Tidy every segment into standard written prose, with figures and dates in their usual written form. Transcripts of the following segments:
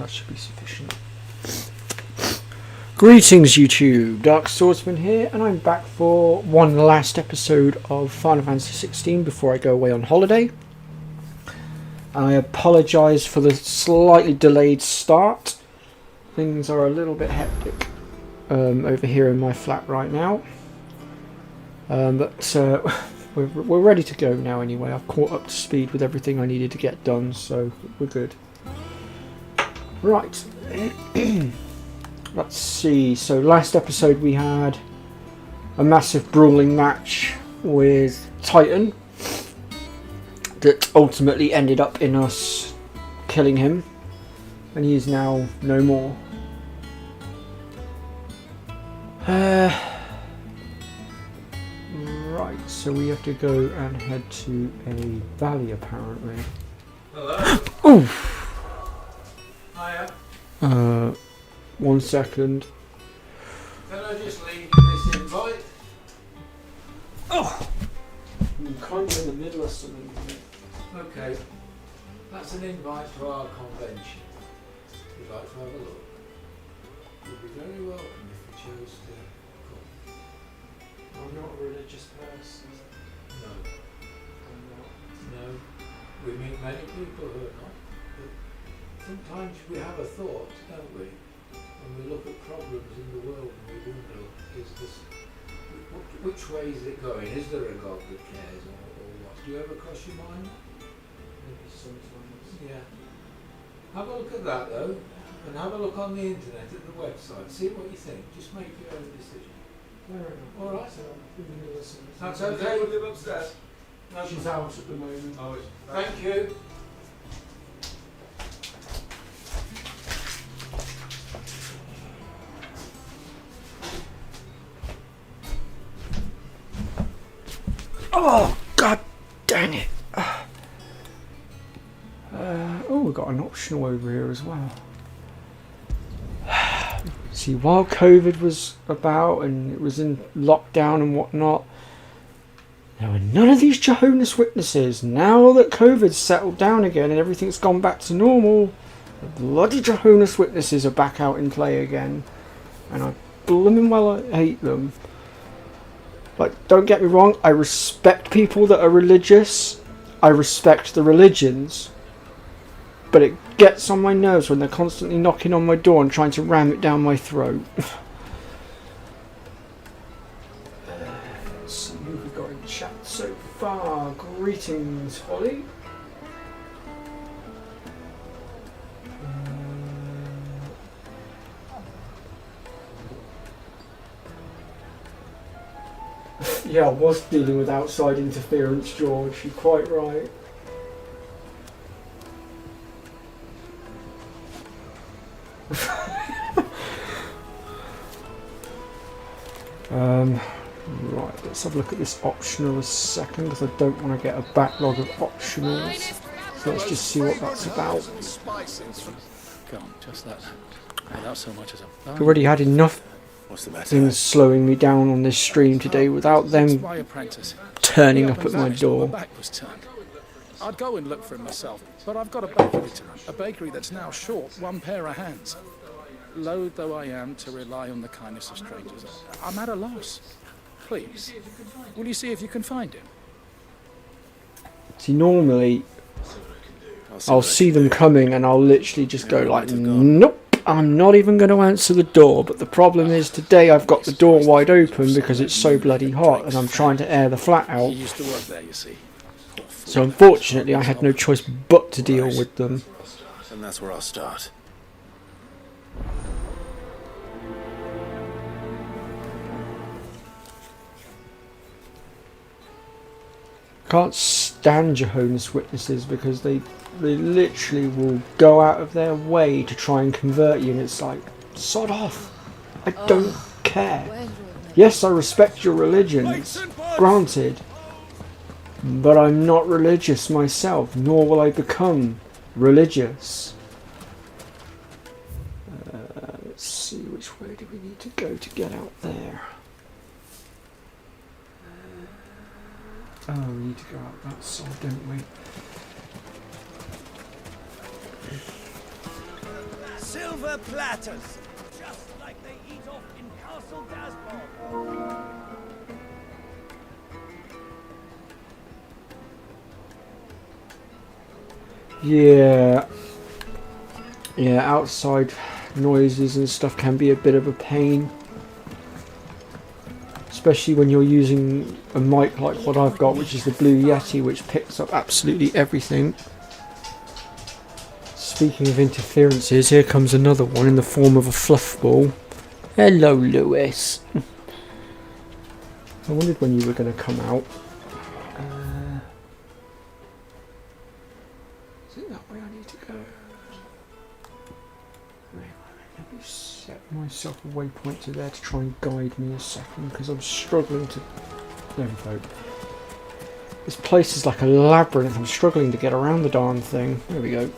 that should be sufficient. Greetings YouTube, Dark Swordsman here, and I'm back for one last episode of Final Fantasy XVI before I go away on holiday. I apologise for the slightly delayed start. Things are a little bit hectic over here in my flat right now. But we're ready to go now anyway. I've caught up to speed with everything I needed to get done, so we're good. Right. Let's see, so last episode we had a massive brawling match with Titan that ultimately ended up in us killing him, and he is now no more. Right, so we have to go and head to a valley apparently. Hello? Oof! Hiya. 1 second. Can I just leave you this invite? Oh! I'm kind of in the middle of something. Okay. That's an invite to our convention. If you'd like to have a look. You'd be very welcome if you chose to come. I'm not a religious person. No. I'm not. No. We meet many people who are not. But sometimes we have a thought, don't we? When we look at problems in the world and we wonder, which way is it going? Is there a God that cares or what? Do you ever cross your mind? Maybe sometimes. Yeah. Have a look at that though, and have a look on the internet at the website. See what you think. Just make your own decision. Fair enough. All right. So I'm in the middle of something. That's okay. Live upstairs. No, She's out at the moment. Oh, thank you. Oh, god dang it. Oh, we've got an optional over here as well. See, while COVID was about and it was in lockdown and whatnot, there were none of these Jehovah's Witnesses. Now that COVID's settled down again and everything's gone back to normal, the bloody Jehovah's Witnesses are back out in play again. And I blooming well hate them. Like, don't get me wrong, I respect people that are religious. I respect the religions. But it gets on my nerves when they're constantly knocking on my door and trying to ram it down my throat. Let's see who we've got in chat so far. Greetings, Holly. Yeah, I was dealing with outside interference, George. You're quite right. Right, let's have a look at this optional a second, because I don't want to get a backlog of optionals. So let's just see what that's about. Go on, just that. Without so much as a I've already had enough What's the matter? things slowing me down on this stream today without them my apprentice. turning up at my door. My back was turned. I'd go and look for him myself, but I've got a bakery to run. A bakery that's now short one pair of hands. Loath though I am to rely on the kindness of strangers, I'm at a loss. Please, will you see if you can find him? See, normally I'll see them coming and I'll literally just go like, nope, I'm not even going to answer the door. But the problem is today I've got the door wide open because it's so bloody hot and I'm trying to air the flat He out. used to work there, you see. So unfortunately I had no choice but to deal with them. And that's where I'll start. Can't stand Jehovah's Witnesses because they literally will go out of their way to try and convert you, and it's like, sod off. I don't care. Yes, I respect your religions, granted, but I'm not religious myself, nor will I become religious. Let's see, which way do we need to go to get out there? Oh, we need to go out that side, don't we? silver platters, just like they eat off in Castle Dasbog. Yeah. Yeah, outside noises and stuff can be a bit of a pain. Especially when you're using a mic like what I've got, which is the Blue Yeti, which picks up absolutely everything. Speaking of interferences, here comes another one in the form of a fluff ball. Hello, Lewis. I wondered when you were going to come out. Is it that way I need to go? Let me set myself a waypoint to there to try and guide me a second, because I'm struggling to... There we go. This place is like a labyrinth. I'm struggling to get around the darn thing. There we go.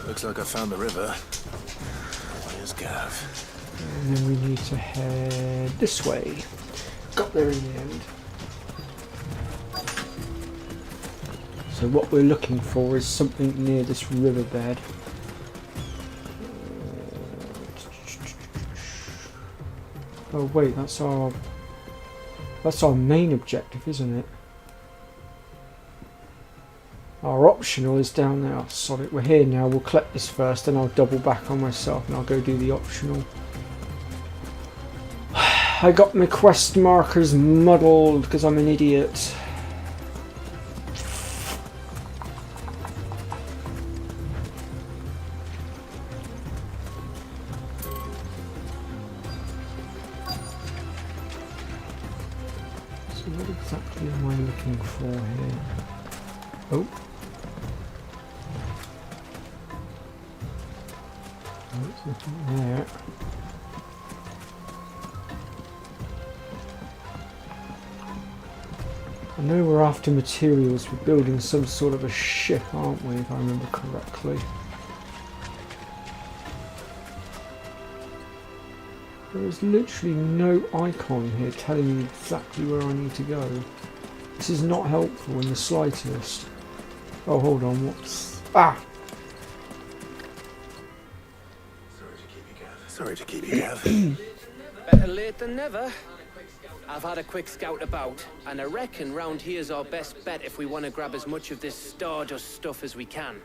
Looks like I found the river. Where's Gav? And then we need to head this way. Got there in the end. So what we're looking for is something near this riverbed. Oh wait, that's our main objective, isn't it? Our optional is down there. Oh, sorry, we're here now. We'll collect this first, then I'll double back on myself and I'll go do the optional. I got my quest markers muddled because I'm an idiot. So what exactly am I looking for here? Oh. There's nothing there. I know we're after materials. We're building some sort of a ship, aren't we, if I remember correctly? There is literally no icon here telling me exactly where I need to go. This is not helpful in the slightest. Oh, hold on, what's... Ah! Sorry to keep you, Gav. Better late than never. I've had a quick scout about, and I reckon round here's our best bet if we want to grab as much of this Stardust stuff as we can.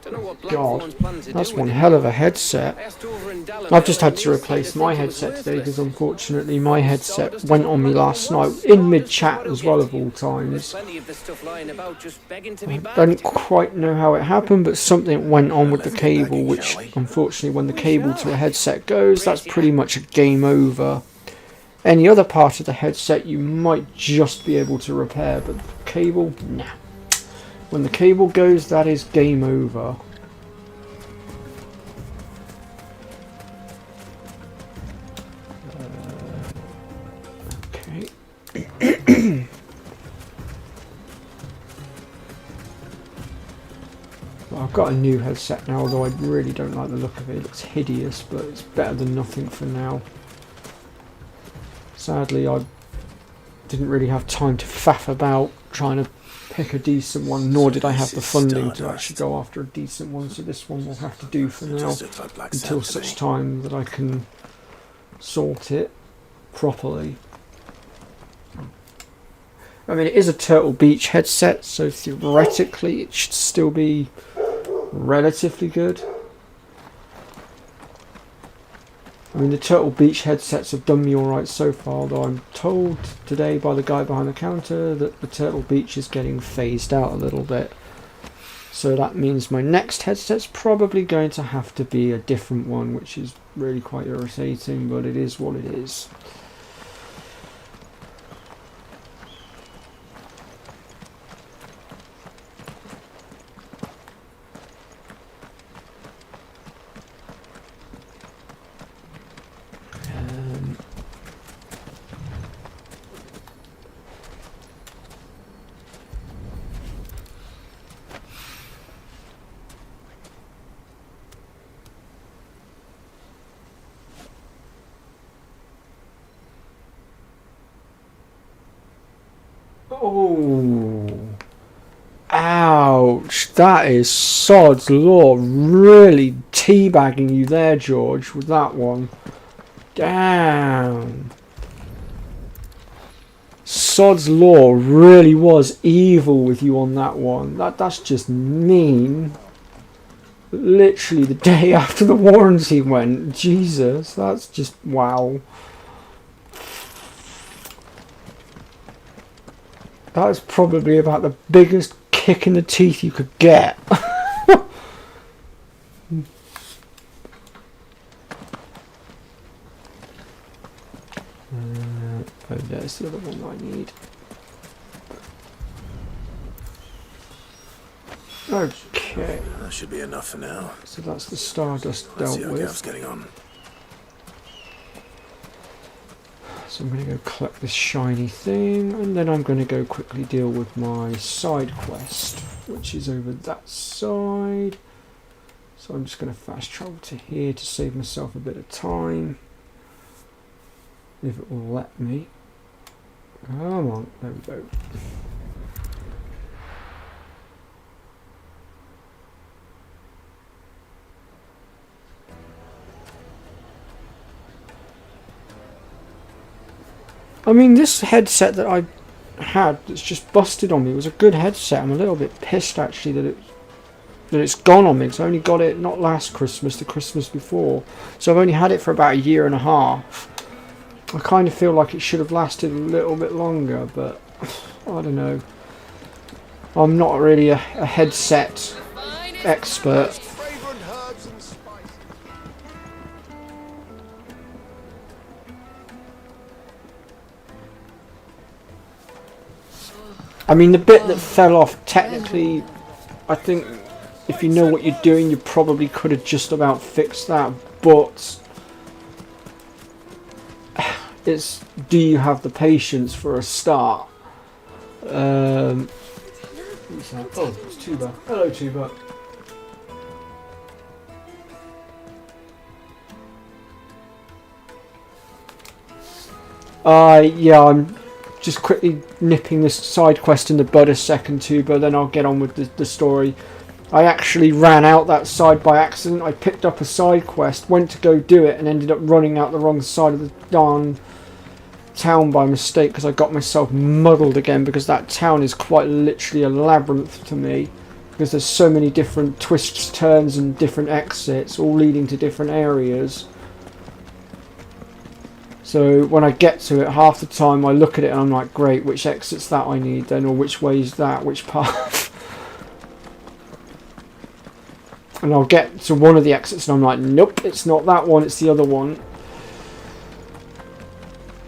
Don't know what Blackthorn's planning to do That's with one it. hell of a headset. I asked over in Dallin I've just had and to they replace said my the things headset were today because worthless. unfortunately my headset went on me last night in mid-chat as well of all There's times. plenty of the stuff lying about just begging to I be bagged. don't quite know how it happened, but something went on with the cable, which unfortunately when the cable to a headset goes, that's pretty much a game over. Any other part of the headset you might just be able to repair, but the cable, nah. When the cable goes, that is game over. Okay. Well, I've got a new headset now, although I really don't like the look of it. It looks hideous, but it's better than nothing for now. Sadly, I didn't really have time to faff about trying to pick a decent one, nor did I have the funding to actually go after a decent one, so this one will have to do for now, until such time that I can sort it properly. I mean, it is a Turtle Beach headset, so theoretically it should still be relatively good. I mean, the Turtle Beach headsets have done me alright so far, though I'm told today by the guy behind the counter that the Turtle Beach is getting phased out a little bit. So that means my next headset's probably going to have to be a different one, which is really quite irritating, but it is what it is. Oh. Ouch. That is sod's law. Really teabagging you there, George, with that one. Damn. Sod's law really was evil with you on that one. That's just mean. Literally the day after the warranty went. Jesus, that's just wow. That was probably about the biggest kick in the teeth you could get. Oh, there's the other one I need. Okay. That should be enough for now. So that's the Stardust Let's dealt see how with. Gav's getting on. So I'm going to go collect this shiny thing, and then I'm going to go quickly deal with my side quest, which is over that side. So I'm just going to fast travel to here to save myself a bit of time. If it will let me. Come on, there we go. I mean, this headset that I had that's just busted on me was a good headset. I'm a little bit pissed actually that it's gone on me, because I only got it not last Christmas, the Christmas before. So I've only had it for about a year and a half. I kind of feel like it should have lasted a little bit longer, but I don't know. I'm not really a headset expert. I mean, the bit that fell off, technically, I think if you know what you're doing, you probably could have just about fixed that, but it's, do you have the patience for a start? Oh, it's Tuba. Hello, Tuba. Yeah, I'm just quickly nipping this side quest in the bud a second, Tuba, then I'll get on with the story. I actually ran out that side by accident. I picked up a side quest, went to go do it, and ended up running out the wrong side of the darn town by mistake, because I got myself muddled again, because that town is quite literally a labyrinth to me, because there's so many different twists, turns and different exits, all leading to different areas. So when I get to it, half the time I look at it and I'm like, great, which exit's that I need then, or which way is that, which path? And I'll get to one of the exits and I'm like, nope, it's not that one, it's the other one.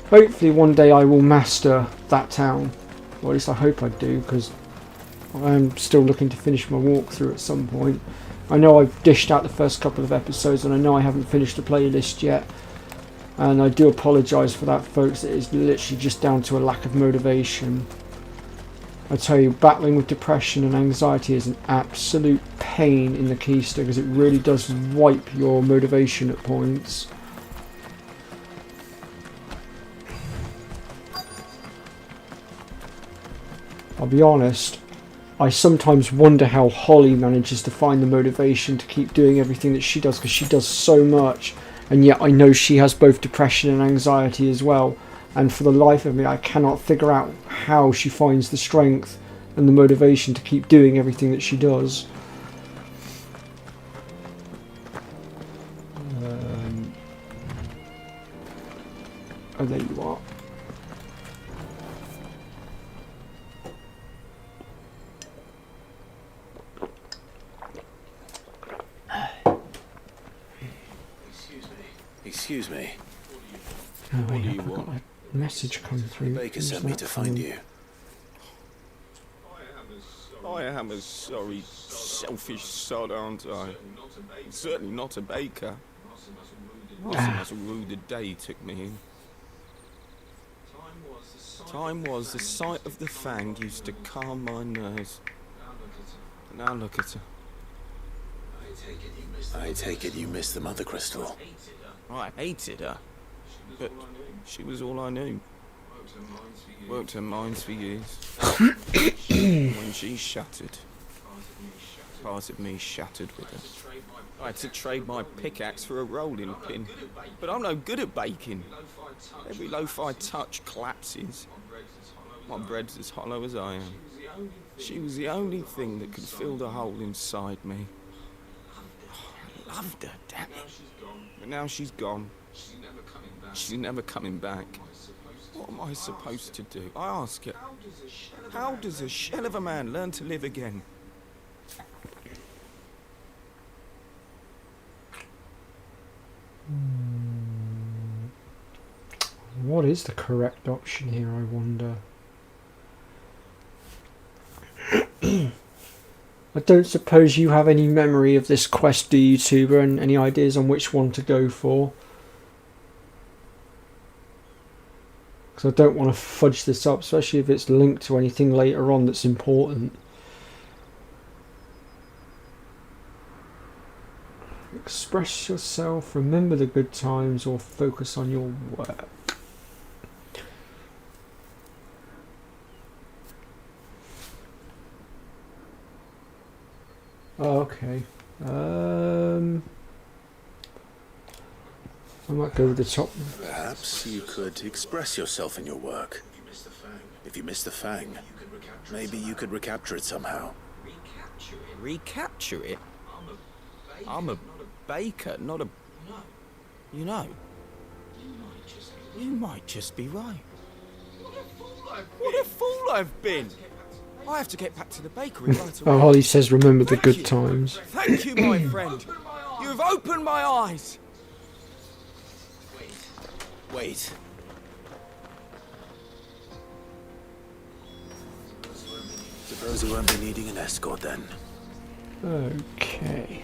Hopefully one day I will master that town. Or at least I hope I do, because I'm still looking to finish my walkthrough at some point. I know I've dished out the first couple of episodes, and I know I haven't finished the playlist yet. And I do apologise for that, folks. It is literally just down to a lack of motivation. I tell you, battling with depression and anxiety is an absolute pain in the keister, because it really does wipe your motivation at points. I'll be honest, I sometimes wonder how Holly manages to find the motivation to keep doing everything that she does, because she does so much. And yet I know she has both depression and anxiety as well, and for the life of me I cannot figure out how she finds the strength and the motivation to keep doing everything that she does. Oh, there you are. Excuse me. Oh, wait, I've got a message come through. The baker sent me to find you. I am a sorry, selfish sod, aren't I? Certainly not a baker. That's a rude day took me in. Time was the sight of the fang used to calm my nerves. Now look at her. I take it you missed the Mother Crystal. I hated her, but she was all I knew. Worked her mines for years. When she shattered, part of me shattered with her. I had to trade my pickaxe for a rolling pin. But I'm no good at baking. Every loaf I touch collapses. My bread's as hollow as I am. She was the only thing that could fill the hole inside me. I loved her, damn it. But now she's gone. She's never coming back. What am I supposed to do? I ask her. How does a shell of a man learn to live again? What is the correct option here, I wonder? I don't suppose you have any memory of this quest, do you, Tuber, and any ideas on which one to go for? Because I don't want to fudge this up, especially if it's linked to anything later on that's important. Express yourself, remember the good times, or focus on your work. Oh, okay. I might go with the top. Perhaps you could express yourself in your work. If you miss the Fang, maybe you could recapture it somehow. Recapture it? I'm a baker, not a... You know, you might just be right. What a fool I've been! I have to get back to the bakery right away. Oh, Holly says remember the good times. Thank you, my friend. You've opened my eyes. Wait. Suppose you won't be needing an escort then. Okay.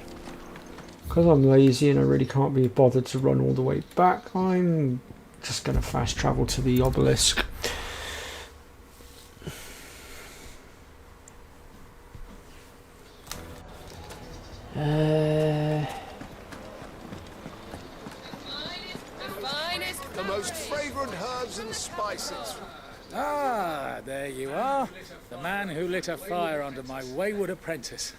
Because I'm lazy and I really can't be bothered to run all the way back, I'm just going to fast travel to the obelisk. The most fragrant herbs and spices. Ah, there you are. The man who lit a fire under my wayward apprentice.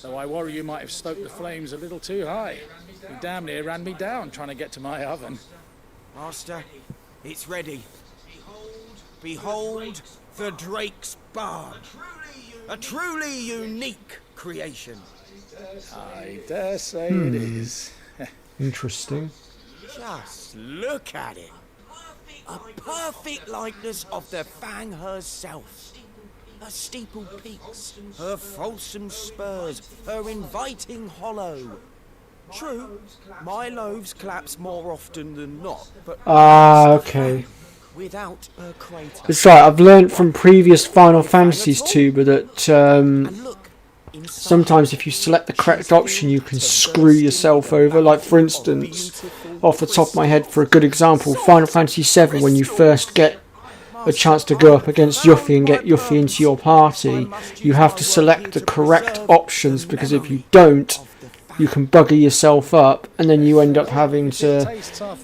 Though I worry you might have stoked the flames a little too high. You damn near ran me down trying to get to my oven. Master, it's ready. Behold the Drake's Barn. A truly unique creation. I dare say it is. Interesting. Just look at it. A perfect likeness of the Fang herself. Her steeple peaks, her fulsome spurs, her inviting hollow. True, my loaves collapse more often than not, but Okay. without a crater. It's right, I've learnt from previous Final Fantasies too, but that And look, sometimes if you select the correct option you can screw yourself over. Like for instance, off the top of my head, for a good example, Final Fantasy VII, when you first get a chance to go up against Yuffie and get Yuffie into your party, you have to select the correct options, because if you don't, you can bugger yourself up and then you end up having to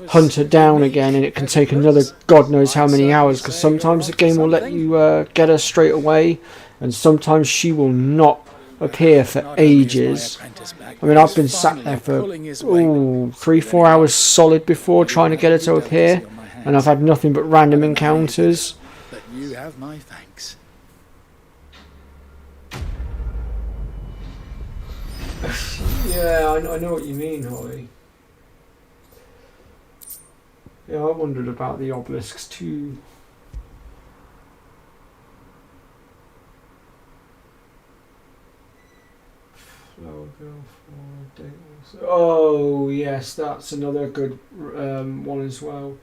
hunt her down again, and it can take another god knows how many hours, because sometimes the game will let you get her straight away and sometimes she will not appear for ages. I mean, I've been sat there for 3-4 hours solid before trying to get her to appear, and I've had nothing but random encounters. But you have my thanks. Yeah, I know what you mean, Holly. Yeah, I wondered about the obelisks too. Oh yes, that's another good one as well.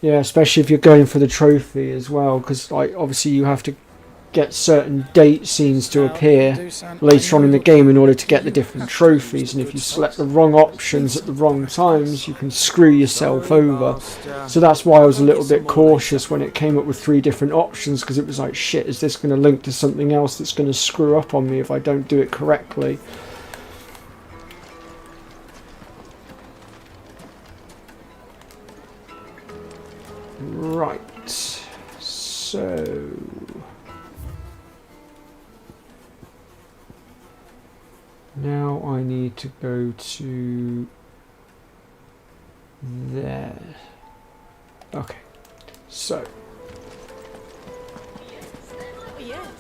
Yeah, especially if you're going for the trophy as well, because like obviously you have to get certain date scenes to appear later on in the game in order to get the different trophies, and if you select the wrong options at the wrong times you can screw yourself over. So that's why I was a little bit cautious when it came up with 3 different options, because it was like, shit, is this going to link to something else that's going to screw up on me if I don't do it correctly? now I need to go to there. Okay, so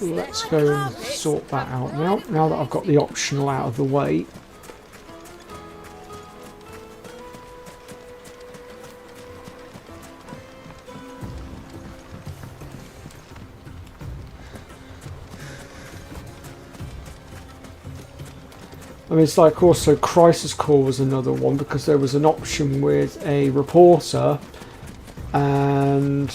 let's go and sort that out now. Now that I've got the optional out of the way. I mean, it's like also Crisis Core was another one because there was an option with a reporter and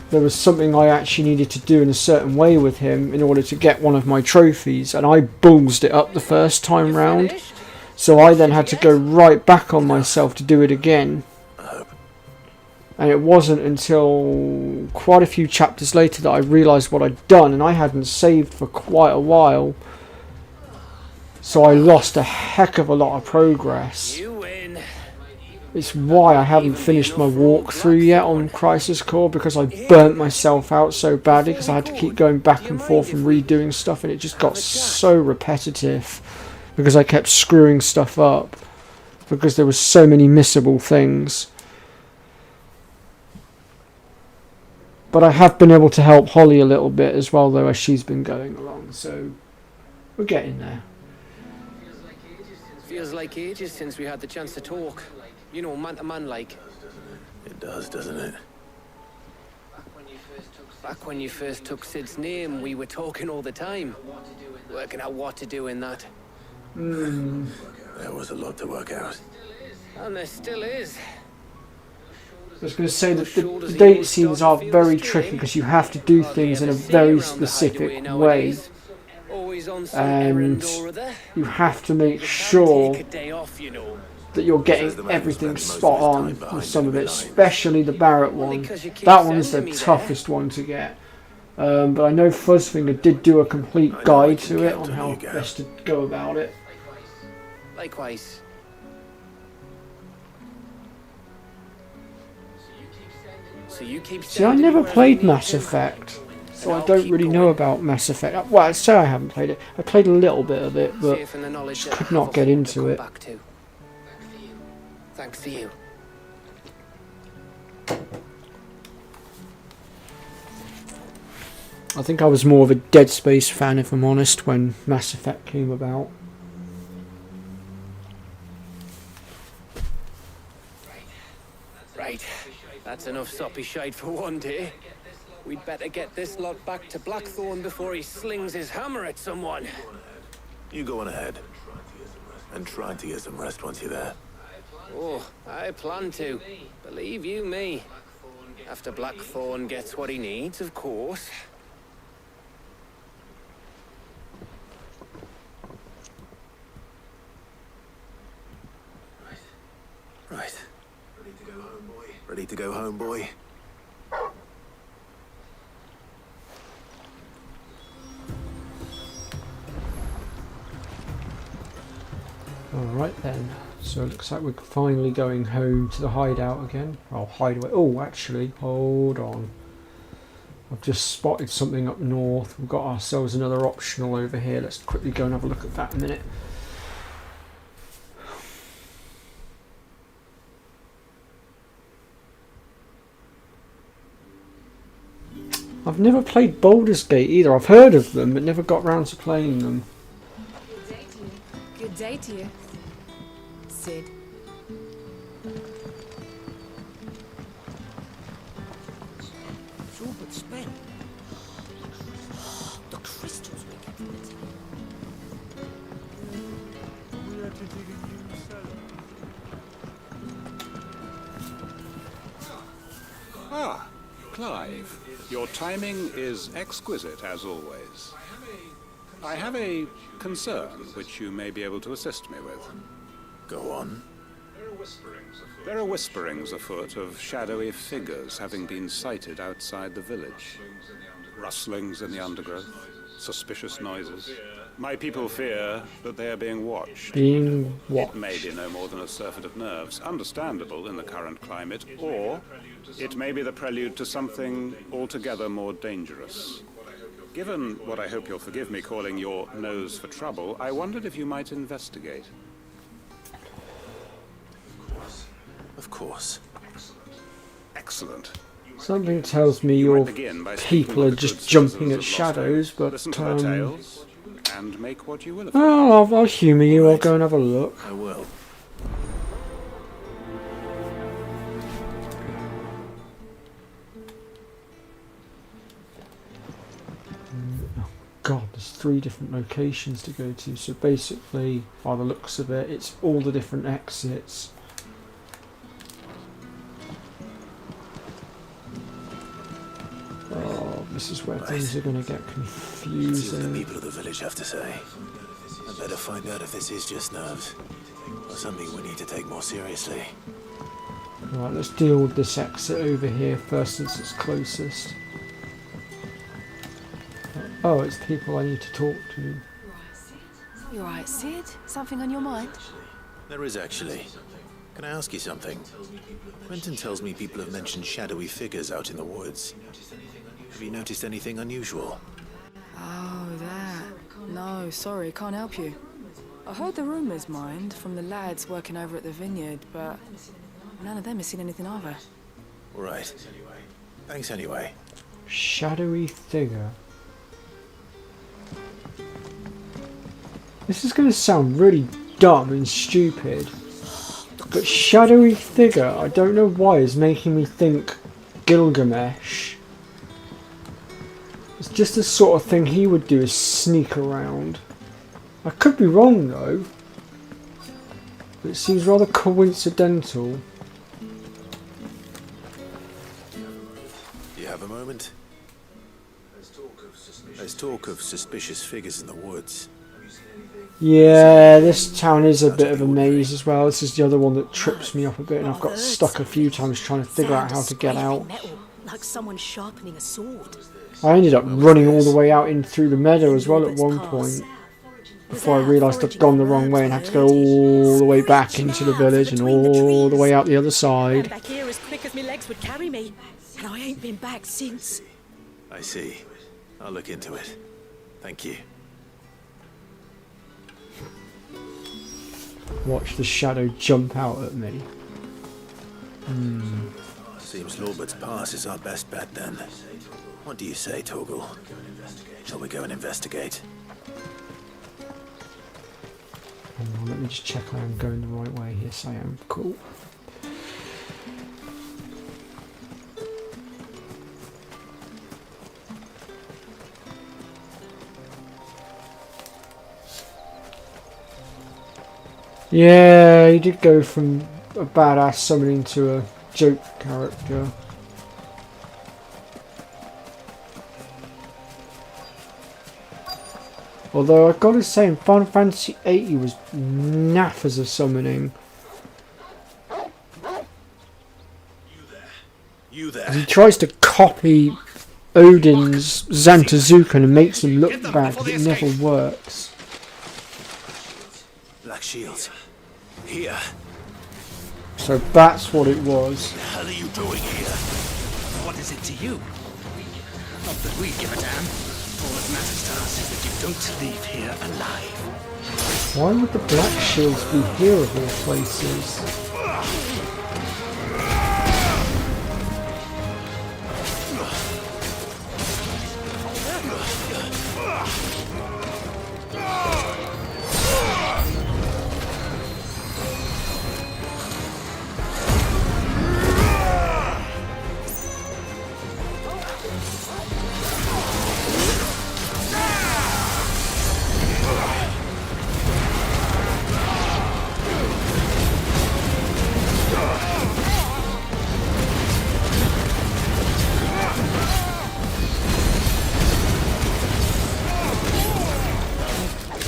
there was something I actually needed to do in a certain way with him in order to get one of my trophies, and I ballsed it up the first time round, so I then had to go right back on myself to do it again. And it wasn't until quite a few chapters later that I realised what I'd done, and I hadn't saved for quite a while. So I lost a heck of a lot of progress. It's why I haven't finished my walkthrough yet on Crisis Core, because I burnt myself out so badly because I had to keep going back and forth and redoing stuff, and it just got so repetitive because I kept screwing stuff up because there were so many missable things. But I have been able to help Holly a little bit as well, though, as she's been going along, so we're getting there. Feels like ages since we had the chance to talk. You know, man to man like. It does, doesn't it? Back when you first took Sid's name, we were talking all the time. Working out what to do in that. There was a lot to work out. And there still is. I was going to say that the date scenes are very tricky because you have to do things in a very specific way. And you have to make sure that you're getting everything spot on with some of it, especially the Barrett one. That one is the toughest one to get. But I know Fuzzfinger did do a complete guide to it on how best to go about it. Likewise. So you keep See, I never played Mass Effect, so I don't really know about Mass Effect. Well, I'd say I haven't played it. I played a little bit of it, but just could not get into it. Thanks to you. I think I was more of a Dead Space fan, if I'm honest, when Mass Effect came about. Right. That's enough soppy shite for one day. We'd better get this lot back to Blackthorn before he slings his hammer at someone. You go on ahead. And try to get some rest once you're there. Oh, I plan to. Believe you me. After Blackthorn gets what he needs, of course. Right. Ready to go home, boy? Ready to go home, boy? Alright then, so it looks like we're finally going home to the hideout again. Oh, hideaway. Oh, actually, hold on. I've just spotted something up north. We've got ourselves another optional over here. Let's quickly go and have a look at that in a minute. I've never played Baldur's Gate either. I've heard of them, but never got round to playing them. Good day to you. Good day to you. Sid. It's all but spent. The crystals we get from it. We had to dig a new cellar. Ah, Clive. Your timing is exquisite, as always. I have a concern which you may be able to assist me with. Go on. There are whisperings afoot of shadowy figures having been sighted outside the village. Rustlings in the undergrowth, suspicious noises. My people fear that they are being watched. Being watched. It may be no more than a surfeit of nerves, understandable in the current climate, or it may be the prelude to something altogether more dangerous. Given what I hope you'll forgive me calling your nose for trouble, I wondered if you might investigate. Of course. Excellent. Something tells me You might your begin by speaking people with are the just good jumping citizens at of shadows, Lost but Listen to their tales and make what you will of it. oh, I'll humour you. I'll go and have a look. I will. God, there's 3 different locations to go to. So basically, by the looks of it, it's all the different exits. Oh, this is where things are going to get Let's see what the confusing. people of the village have to say. I'd better find out if this is just nerves, or something we need to take more seriously. Right, let's deal with this exit over here first, since it's closest. Oh, it's people I need to talk to. You alright, Sid? Something on your mind? There is actually. Can I ask you something? Quentin tells me people have mentioned shadowy figures out in the woods. Have you noticed anything unusual? Oh, that. No, sorry, can't help you. I heard the rumours, mind, from the lads working over at the vineyard, but none of them has seen anything either. All right. Thanks anyway. Shadowy figure. This is going to sound really dumb and stupid, but shadowy figure, I don't know why, is making me think Gilgamesh. It's just the sort of thing he would do, is sneak around. I could be wrong though, but it seems rather coincidental. Do you have a moment? There's talk of suspicious figures in the woods. Yeah, this town is a bit of a maze as well. This is the other one that trips me up a bit, and I've got stuck a few times trying to figure out how to get out. Metal, like someone sharpening a sword. I ended up running all the way out in through the meadow as well at one point, before I realised I'd gone the wrong way and had to go all the way back into the village and all the way out the other side. Back here as quick as my legs would carry me, and I ain't been back since. I see. I'll look into it. Thank you. Watch the shadow jump out at me. Seems Lorbert's Pass is our best bet then. What do you say, Torgal? Shall we go and investigate? Hang on, let me just check I am going the right way. Yes, I am. Cool. Yeah, he did go from a badass summoning to a joke character. Although I've got to say, in Final Fantasy VIII he was naff as a summoning. You there? He tries to copy Odin's Zantazukan and makes him look bad, but it never works. Black Shields. Here. So that's what it was. What the hell are you doing here? What is it to you? Not that we give a damn. All that matters to us is that you don't leave here alive. Why would the Black Shields be here of all places?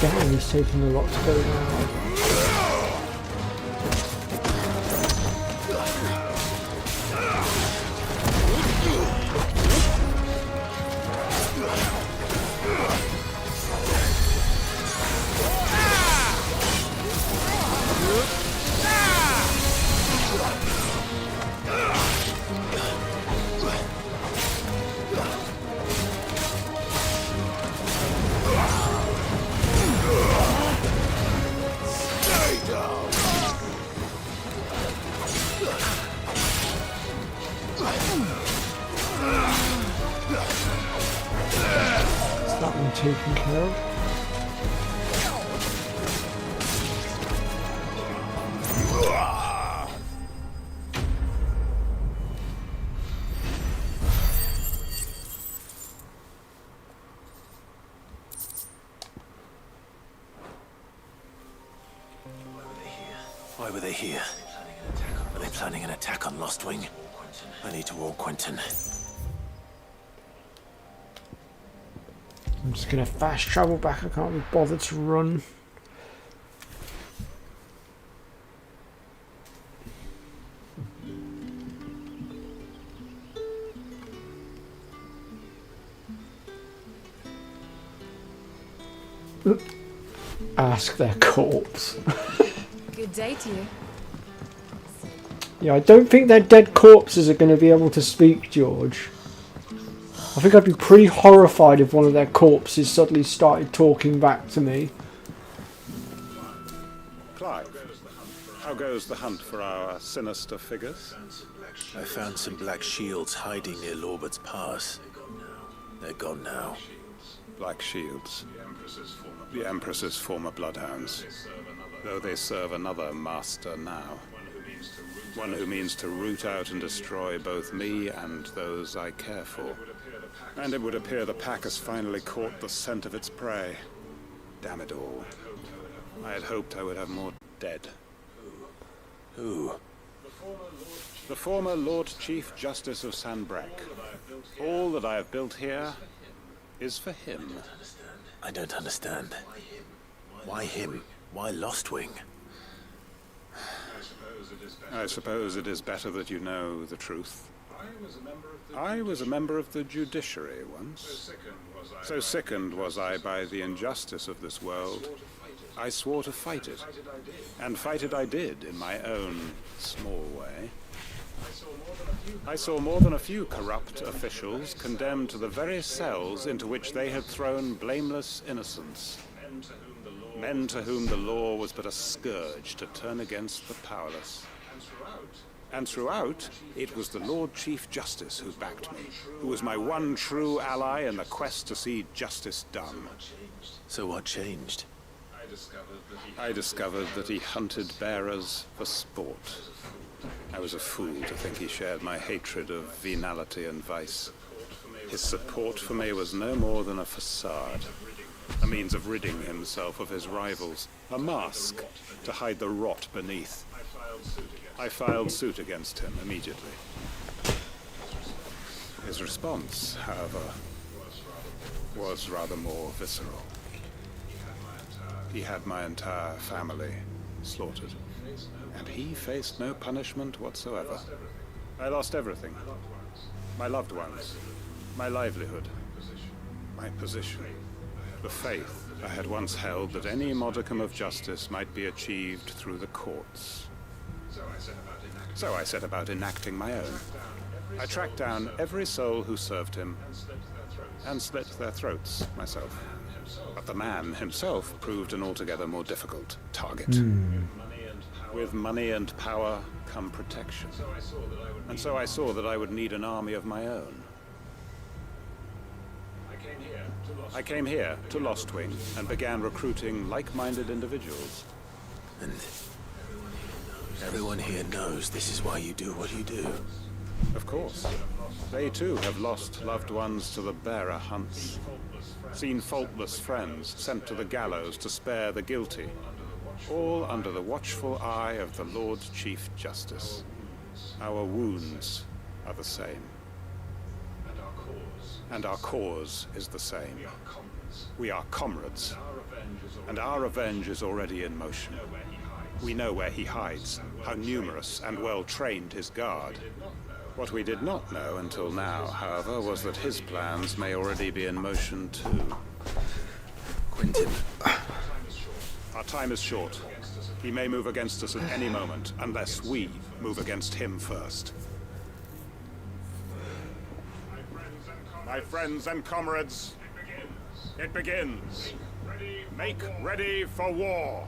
Damn, he's taking a lot to go now. that one taken care of. Why were they here? Are they planning an attack on Lostwing? I need to warn Quentin. I'm just gonna fast travel back. I can't be bothered to run. Ask their corpse. Good day to you. Yeah, I don't think their dead corpses are going to be able to speak, George. I think I'd be pretty horrified if one of their corpses suddenly started talking back to me. Clive, how goes the hunt for our sinister figures? I found some black shields hiding near Lorbert's Pass. They're gone now. Black shields. The Empress's former bloodhounds. Though they serve another master now. One who means to root out and destroy both me and those I care for. And it would appear the pack has finally caught the scent of its prey. Damn it all. I had hoped I would have more dead. Who? The former Lord Chief Justice of Sanbreque. All that I have built here is for him. I don't understand. Why him? Why Lostwing? I suppose it is better that you know the truth. I was a member of the judiciary once. So sickened was I by the injustice of this world, I swore to fight it. And fight it I did, in my own small way. I saw more than a few corrupt officials condemned to the very cells into which they had thrown blameless innocents. Men to whom the law was but a scourge to turn against the powerless. And throughout, it was the Lord Chief Justice who backed me, who was my one true ally in the quest to see justice done. So what changed? I discovered that he hunted bearers for sport. I was a fool to think he shared my hatred of venality and vice. His support for me was no more than a facade, a means of ridding himself of his rivals, a mask to hide the rot beneath. I filed suit against him immediately. His response, however, was rather more visceral. He had my entire family slaughtered, and he faced no punishment whatsoever. I lost everything. My loved ones, my livelihood, my position, the faith I had once held that any modicum of justice might be achieved through the courts. So I set about enacting my own. I tracked down every soul who served him, and slit their throats myself. But the man himself proved an altogether more difficult target. With money and power come protection. And so I saw that I would need an army of my own. I came here to Lostwing and began recruiting like-minded individuals. And everyone here knows this is why you do what you do. Of course. They too have lost loved ones to the bearer hunts. Seen faultless friends sent to the gallows to spare the guilty. All under the watchful eye of the Lord Chief Justice. Our wounds are the same. And our cause is the same. We are comrades. And our revenge is already in motion. We know where he hides, how numerous and well-trained his guard. What we did not know until now, however, was that his plans may already be in motion too. Quentin. Our time is short. He may move against us at any moment, unless we move against him first. My friends and comrades, it begins. Make ready for war.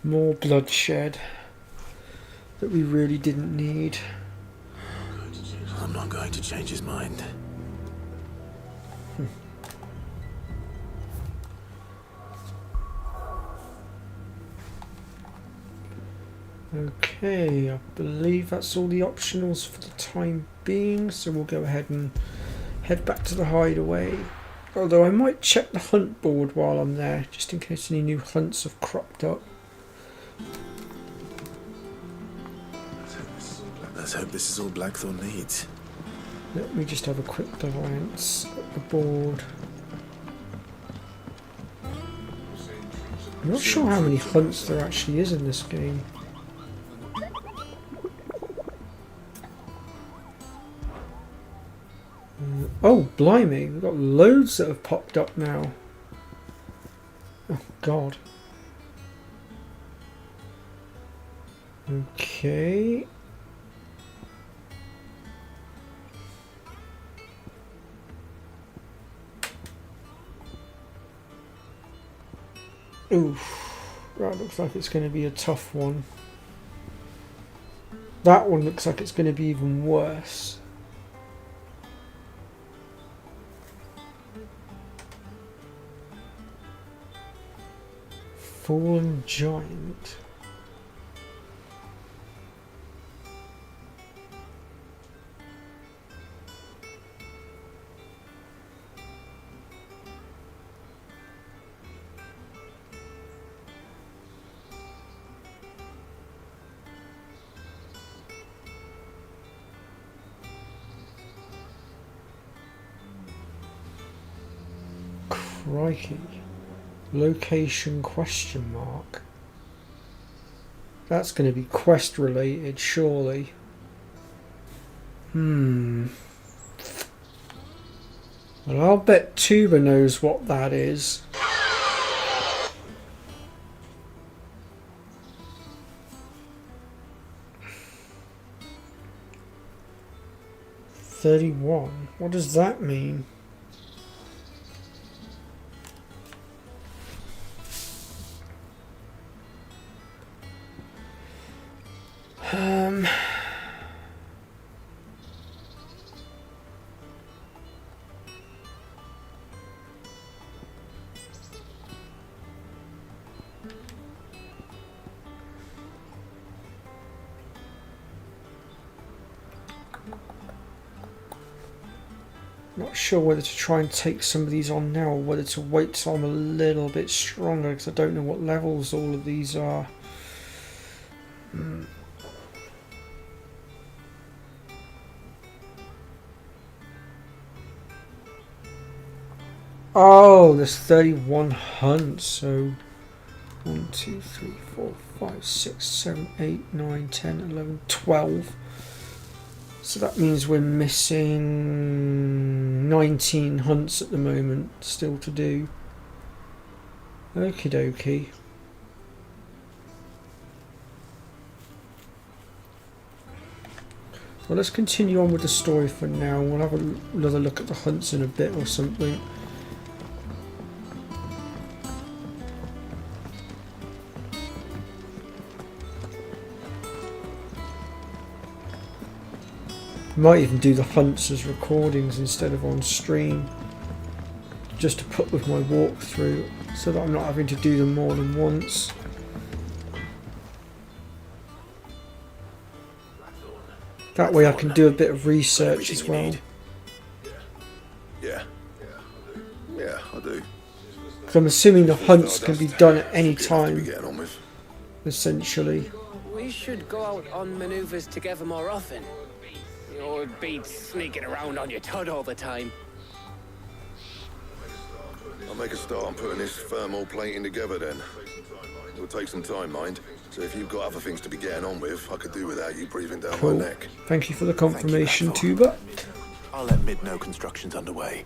More bloodshed that we really didn't need. I'm not going to change his mind. Okay, I believe that's all the optionals for the time being, so we'll go ahead and head back to the hideaway. Although I might check the hunt board while I'm there, just in case any new hunts have cropped up. Let's hope this is all Blackthorn needs. Let me just have a quick glance at the board. I'm not sure how many hunts there actually is in this game. Oh, blimey, we've got loads that have popped up now. Oh, God. Okay. Oof. That looks like it's going to be a tough one. That one looks like it's going to be even worse. Fallen Giant. Crikey. Location question mark. That's going to be quest related, surely. Well, I'll bet Tuba knows what that is. $31. What does that mean? Not sure whether to try and take some of these on now or whether to wait till I'm a little bit stronger, because I don't know what levels all of these are. Oh, there's 31 hunts, so 1, 2, 3, 4, 5, 6, 7, 8, 9, 10, 11, 12. So that means we're missing 19 hunts at the moment still to do. Okie dokie. Well, let's continue on with the story for now. We'll have another look at the hunts in a bit or something. Might even do the hunts as recordings instead of on stream, just to put with my walkthrough so that I'm not having to do them more than once. That way I can do a bit of research as well. Yeah, I do. Because I'm assuming the hunts can be done at any time, essentially. We should go out on manoeuvres together more often. Or be sneaking around on your tud all the time. I'll make a start on putting this thermal plating together then. It'll take some time, mind. So if you've got other things to be getting on with, I could do without you breathing down Cool. my neck. Thank you for the confirmation, Tuba. I'll let Mid know construction's underway.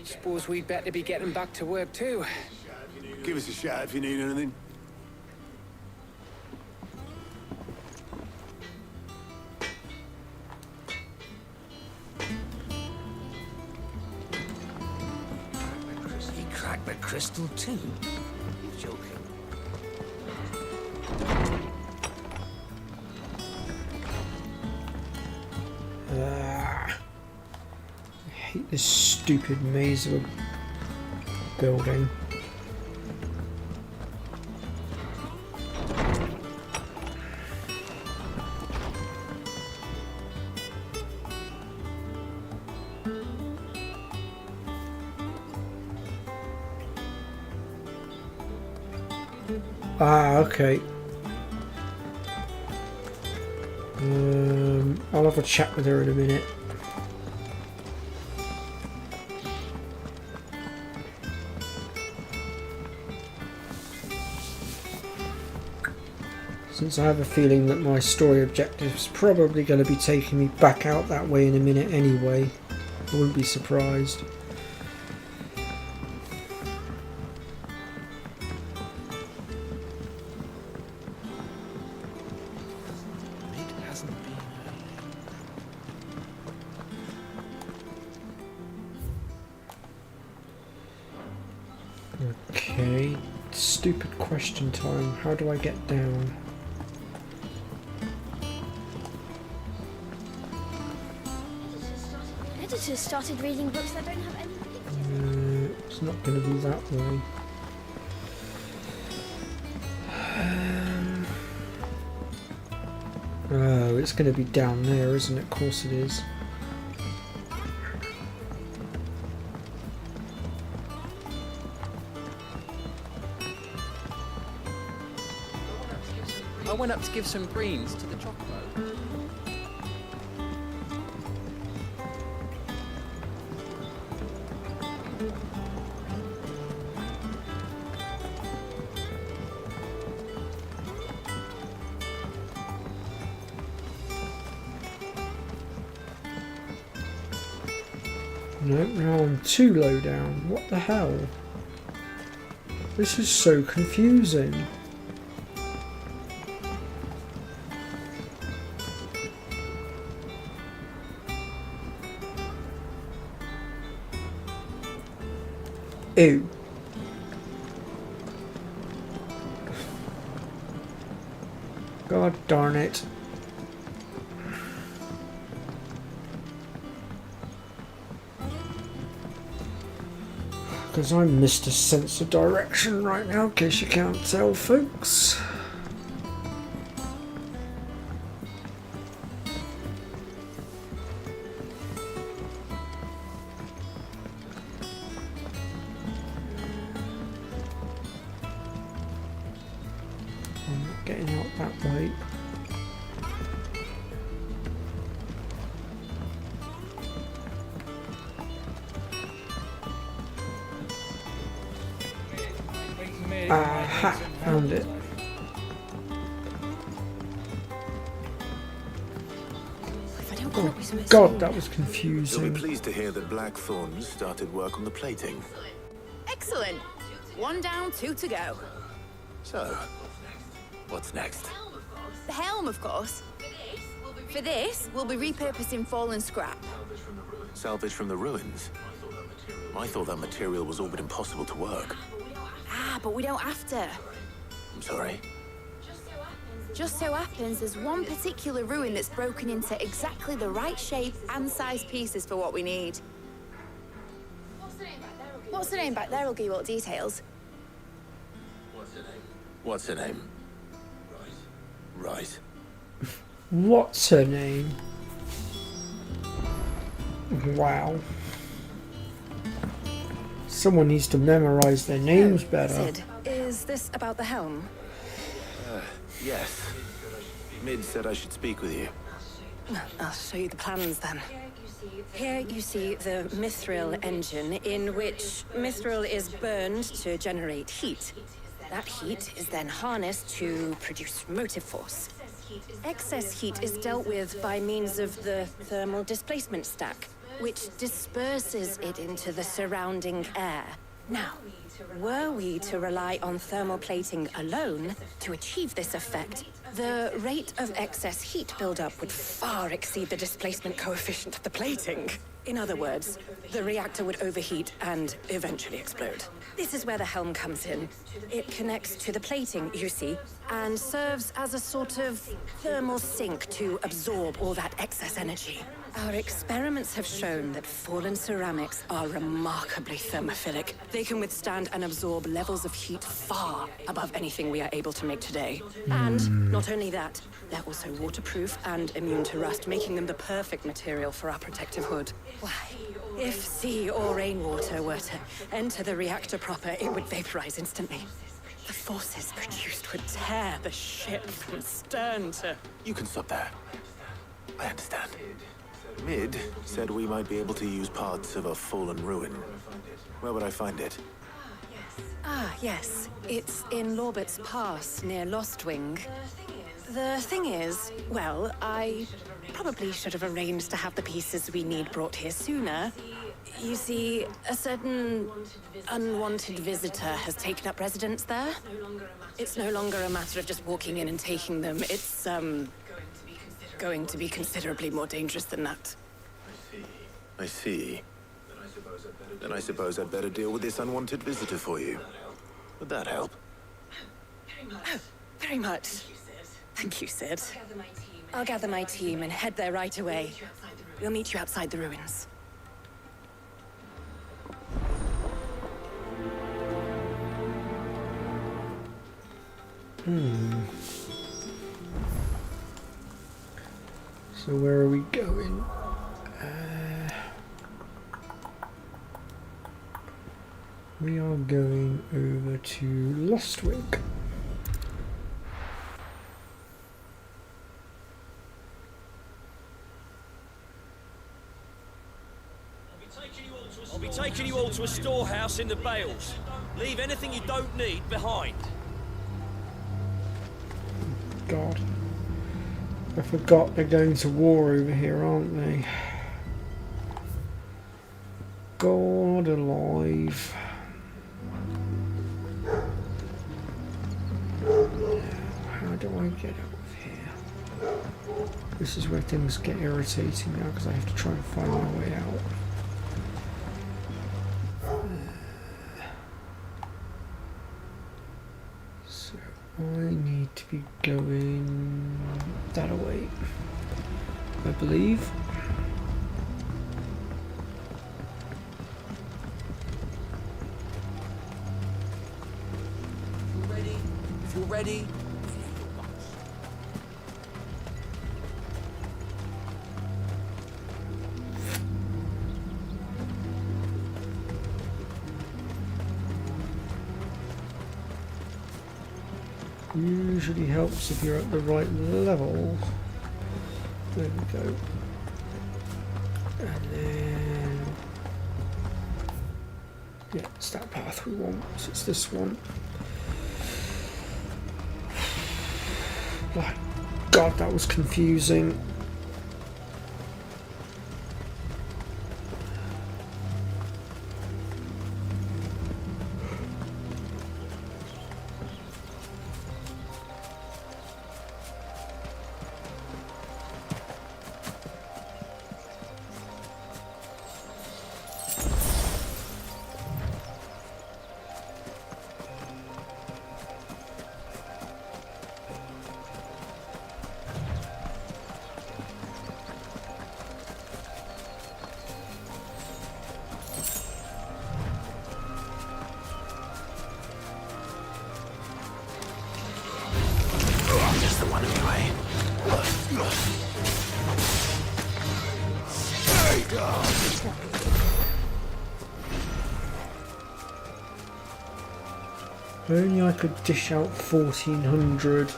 Suppose we'd better be getting back to work too. Give us a shout if you need anything. hostel too? Joking. I hate this stupid maze of a building. Ah, okay. I'll have a chat with her in a minute. Since I have a feeling that my story objective is probably going to be taking me back out that way in a minute anyway, I wouldn't be surprised. Okay, stupid question time. How do I get down? Editors started reading books that don't have any. It's not going to be that way. Oh, it's going to be down there, isn't it? Of course it is. I went up to give some greens to the chocobo. No, now I'm too low down. What the hell? This is so confusing. Ew. God darn it. Because I missed a sense of direction right now, in case you can't tell, folks. I'm not getting out that way. Aha, found it. Oh God, that was You'll confusing. be pleased to hear that Blackthorn started work on the plating. Excellent. 1 down, 2 to go. So, what's next? The helm, of course. For this, we'll be repurposing fallen scrap. Salvage from the ruins? I thought that material was all but impossible to work. Ah, but we don't have to. I'm sorry. Just so happens there's one particular ruin that's broken into exactly the right shape and size pieces for what we need. What's the name back there? I'll give you all the details. What's her name? Right. What's her name? Wow. Someone needs to memorize their names better. Sid, is this about the helm? Yes. Mid said I should speak with you. I'll show you the plans then. Here you see the Mithril engine, in which Mithril is burned to generate heat. That heat is then harnessed to produce motive force. Excess heat is dealt with by means of the thermal displacement stack, which disperses it into the surrounding air. Now, were we to rely on thermal plating alone to achieve this effect, the rate of excess heat buildup would far exceed the displacement coefficient of the plating. In other words, the reactor would overheat and eventually explode. This is where the helm comes in. It connects to the plating, you see, and serves as a sort of thermal sink to absorb all that excess energy. Our experiments have shown that fallen ceramics are remarkably thermophilic. They can withstand and absorb levels of heat far above anything we are able to make today. And not only that, they're also waterproof and immune to rust, making them the perfect material for our protective hood. Why, if sea or rainwater were to enter the reactor proper, it would vaporize instantly. The forces produced would tear the ship from stern to... You can stop there. I understand. Mid said we might be able to use parts of a fallen ruin. Where would I find it? Ah, yes. It's in Lorbert's Pass, near Lostwing. The thing is, well, I probably should have arranged to have the pieces we need brought here sooner. You see, a certain unwanted visitor has taken up residence there. It's no longer a matter of just walking in and taking them. It's, going to be considerably more dangerous than that. I see. Then I suppose I'd better deal with this unwanted visitor for you. Would that help? Oh, very much. Thank you, Sid. I'll gather my team and head there right away. We'll meet you outside the ruins. So where are we going? We are going over to Lostwing. I'll be taking you all to a storehouse in the Bales. Leave anything you don't need behind. God. I forgot they're going to war over here, aren't they? God alive. How do I get out of here? This is where things get irritating now because I have to try and find my way out. So I need to be going that away, I believe. If you're ready. Usually helps if you're at the right level. There we go. And then... yeah, it's that path we want. So it's this one. My God, that was confusing. If only I could dish out 1400 to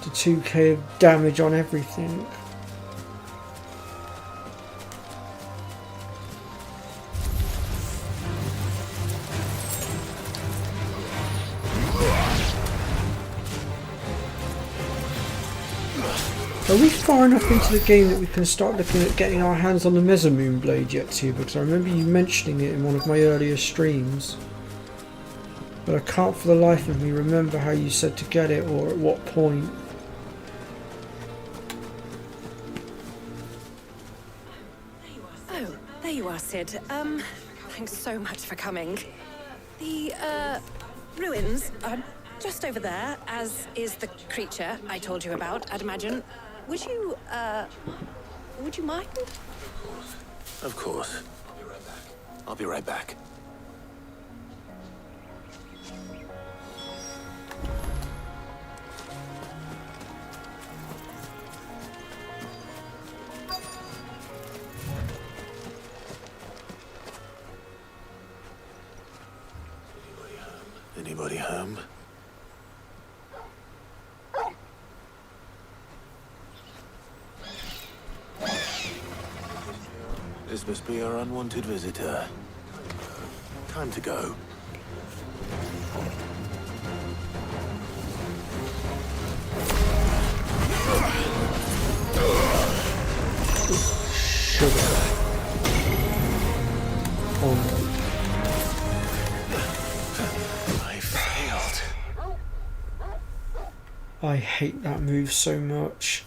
2k of damage on everything. Are we far enough into the game that we can start looking at getting our hands on the Mesomoon blade yet too? Because I remember you mentioning it in one of my earlier streams. But I can't for the life of me remember how you said to get it or at what point. Sid. Thanks so much for coming. The, ruins are just over there, as is the creature I told you about, I'd imagine. Would you mind? Of course. I'll be right back. Anybody home? This must be our unwanted visitor. Time to go. Sugar. Oh. I failed. I hate that move so much.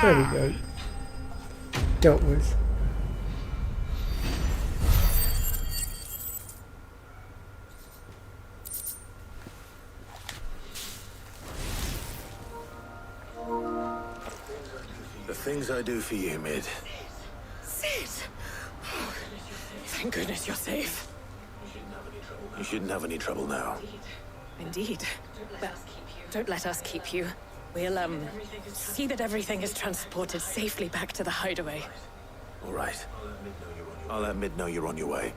There we go. Dealt with. The things I do for you, Mid. Sid! Oh, thank goodness you're safe. You shouldn't have any trouble now. Indeed. Well, don't let us keep you. We'll, see that everything is transported safely back to the hideaway. All right. I'll let Mid know you're on your way.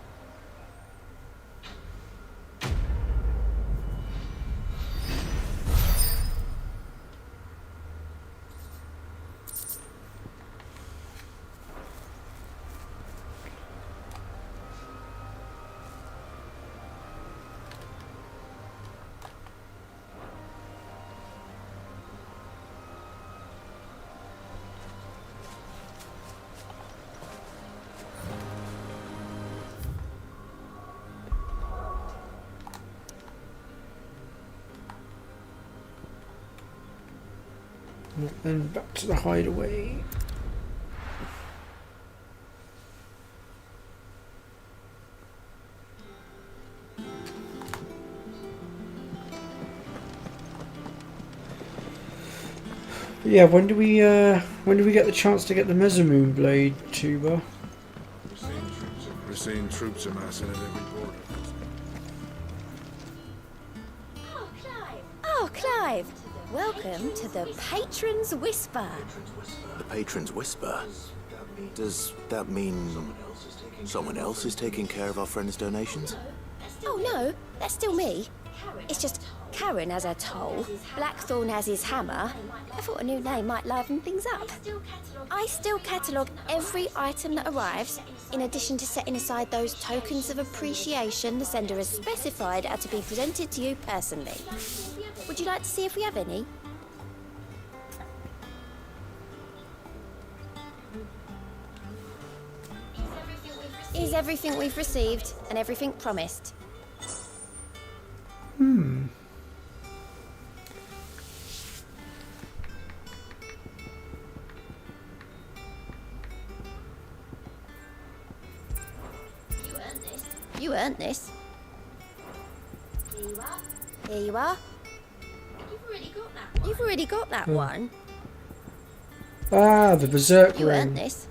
And back to the hideaway. Yeah, when do we get the chance to get the Mesomoon blade, Tuba? We're seeing troops amassing at every border. Oh, Clive! Welcome to the Patron's Whisper. The Patron's Whisper? Does that mean someone else is taking care of our friend's donations? Oh no, that's still me. It's just Karen has her toll, Blackthorn has his hammer. I thought a new name might liven things up. I still catalogue every item that arrives, in addition to setting aside those tokens of appreciation the sender has specified are to be presented to you personally. Would you like to see if we have any? Is everything we've received and everything promised? You earned this. Here you are. Here you are. You've already got that one. Ah, the Berserk You ring. earned this.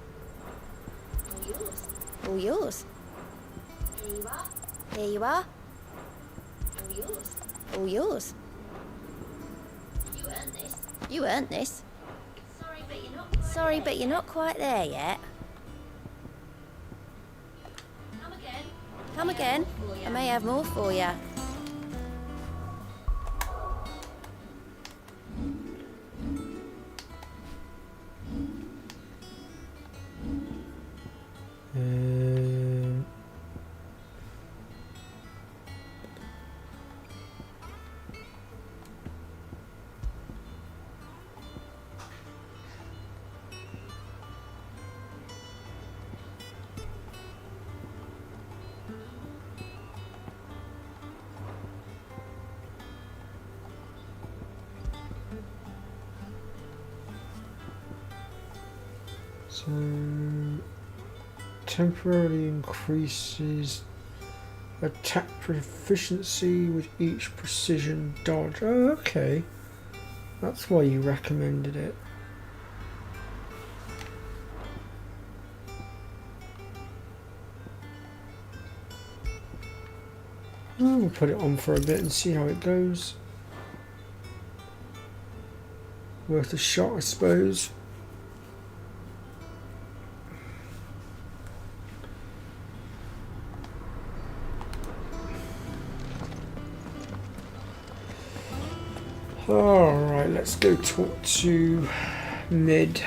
All yours. Here you are. Here you are. All yours. All yours. You earned this. You earned this. Sorry, but you're not quite there yet. Come again. I may have more for you. So, temporarily increases attack proficiency with each precision dodge. Oh, okay. That's why you recommended it. Oh, we'll put it on for a bit and see how it goes. Worth a shot, I suppose. Alright, let's go talk to Mid.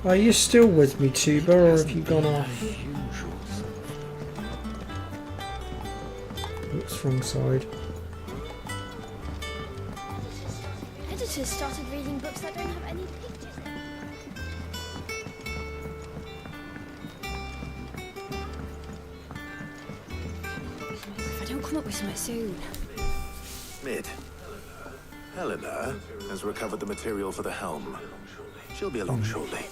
Are you still with me, Tuba, or have you gone off? Oops, wrong side. Editors started reading books that don't have any pictures in. If I don't come up with something soon. Mid. Helena has recovered the material for the helm. She'll be along shortly.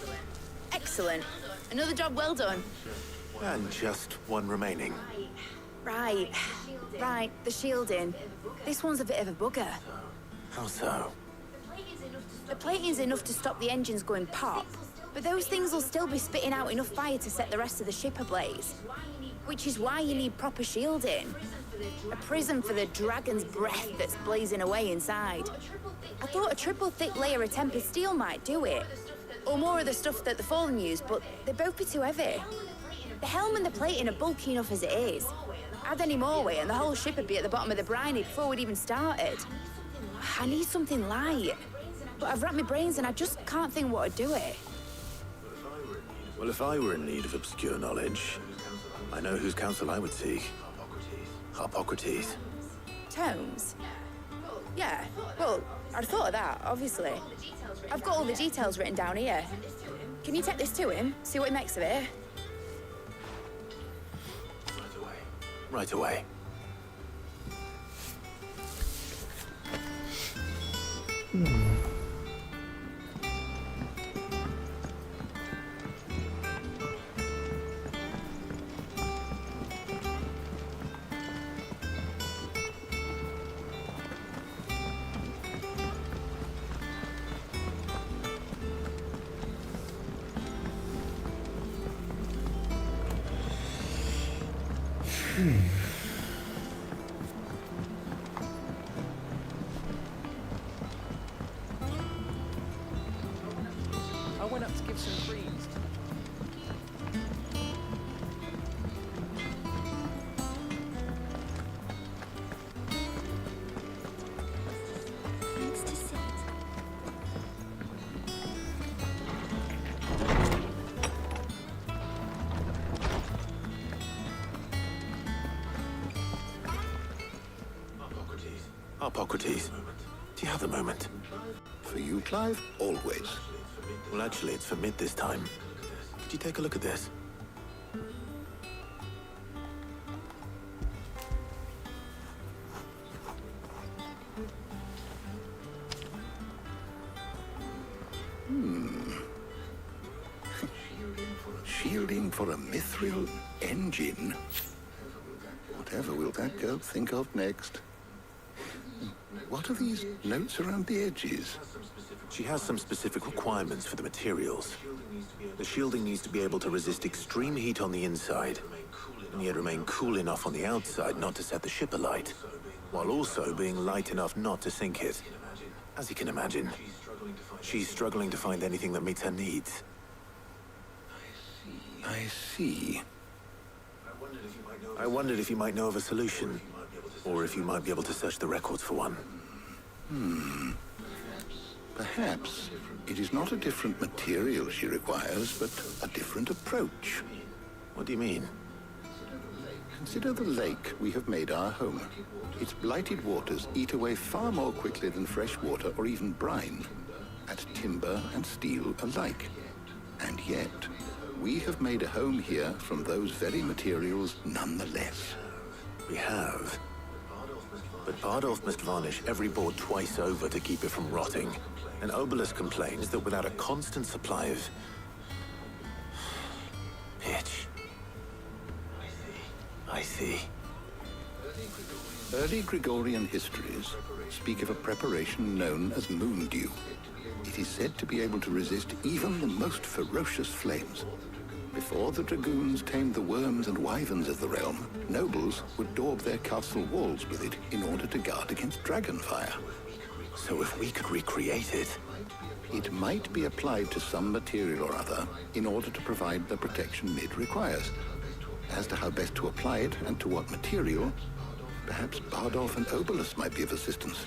Excellent. Another job well done. And just one remaining. Right. Right, the shielding. This one's a bit of a bugger. How so? The plating's enough to stop the engines going pop, but those things will still be spitting out enough fire to set the rest of the ship ablaze. Which is why you need proper shielding. A prism for the dragon's breath that's blazing away inside. I thought a triple thick layer of tempered steel might do it. Or more of the stuff that the Fallen use, but they'd both be too heavy. The helm and the plating are bulky enough as it is. Add any more weight and the whole ship would be at the bottom of the briny before we'd even started. I need something light. But I've racked my brains and I just can't think what would do it. Well, if I were in need of obscure knowledge, I know whose counsel I would seek. Harpocrates. Tomes? Yeah, well, I'd thought of that, obviously. I've got all the details written down here. Can you take this to him, see what he makes of it? Right away. I went up to give some greens. Thanks to Sid. Hippocrates, do you have the moment? For you, Clive, always. Well, actually, it's for mid this time. Could you take a look at this? Shielding for a mithril engine? Whatever will that girl think of next? What are these notes around the edges? She has some specific requirements for the materials. The shielding needs to be able to resist extreme heat on the inside, and yet remain cool enough on the outside not to set the ship alight, while also being light enough not to sink it. As you can imagine, she's struggling to find anything that meets her needs. I see. I wondered if you might know of a solution, or if you might be able to search the records for one. Perhaps it is not a different material she requires, but a different approach. What do you mean? Consider the lake we have made our home. Its blighted waters eat away far more quickly than fresh water or even brine, at timber and steel alike. And yet, we have made a home here from those very materials nonetheless. We have. But Bardolph must varnish every board twice over to keep it from rotting. And Obelus complains that without a constant supply of pitch. I see. Early Gregorian histories speak of a preparation known as moon dew. It is said to be able to resist even the most ferocious flames. Before the dragoons tamed the worms and wyverns of the realm, nobles would daub their castle walls with it in order to guard against dragon fire. So if we could recreate it... It might be applied to some material or other in order to provide the protection Mid requires. As to how best to apply it and to what material, perhaps Bardolph and Obelus might be of assistance.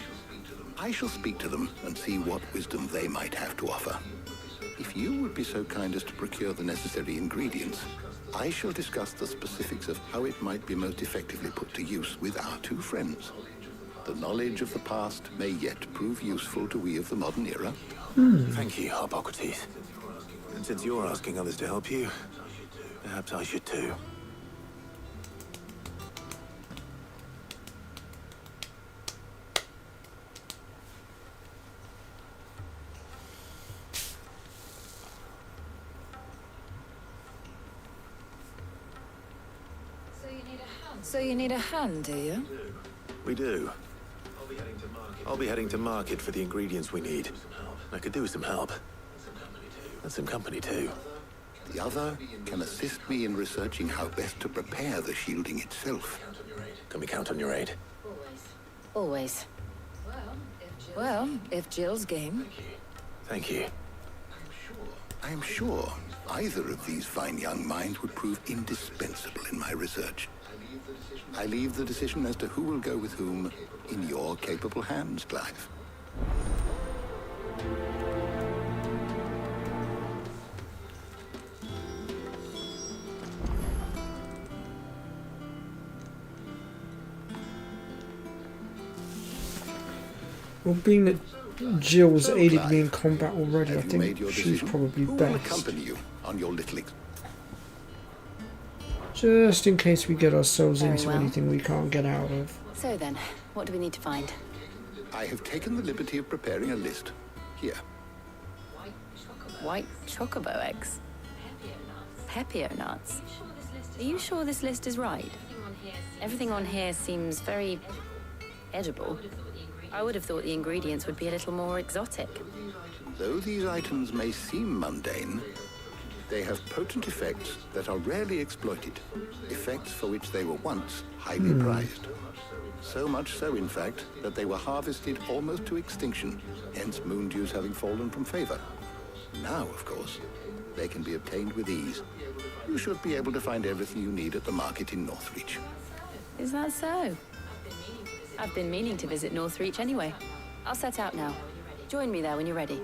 I shall speak to them and see what wisdom they might have to offer. If you would be so kind as to procure the necessary ingredients, I shall discuss the specifics of how it might be most effectively put to use with our two friends. The knowledge of the past may yet prove useful to we of the modern era. Thank you, Hippocrates. And since you're asking others to help you, perhaps I should too. So you need a hand, do you? We do. I'll be heading to market for the ingredients we need. I could do with some help. And some company too. The other can assist me in researching how best to prepare the shielding itself. Can we count on your aid? Always. Well, if Jill's game. Thank you. I am sure either of these fine young minds would prove indispensable in my research. I leave the decision as to who will go with whom in your capable hands, Clive. Well, being that Jill's aided me in combat already, I think she's probably Who will best. accompany you on your little Just in case we get ourselves Very into well. anything we can't get out of. So then, what do we need to find? I have taken the liberty of preparing a list. Here. White chocobo eggs. Pepio nuts. Are you sure this list is right? Everything on here seems very edible. I would have thought the ingredients would be a little more exotic. Though these items may seem mundane, they have potent effects that are rarely exploited. Effects for which they were once highly prized. So much so, in fact, that they were harvested almost to extinction, hence moon dews having fallen from favor. Now, of course, they can be obtained with ease. You should be able to find everything you need at the market in Northreach. Is that so? I've been meaning to visit Northreach anyway. I'll set out now. Join me there when you're ready.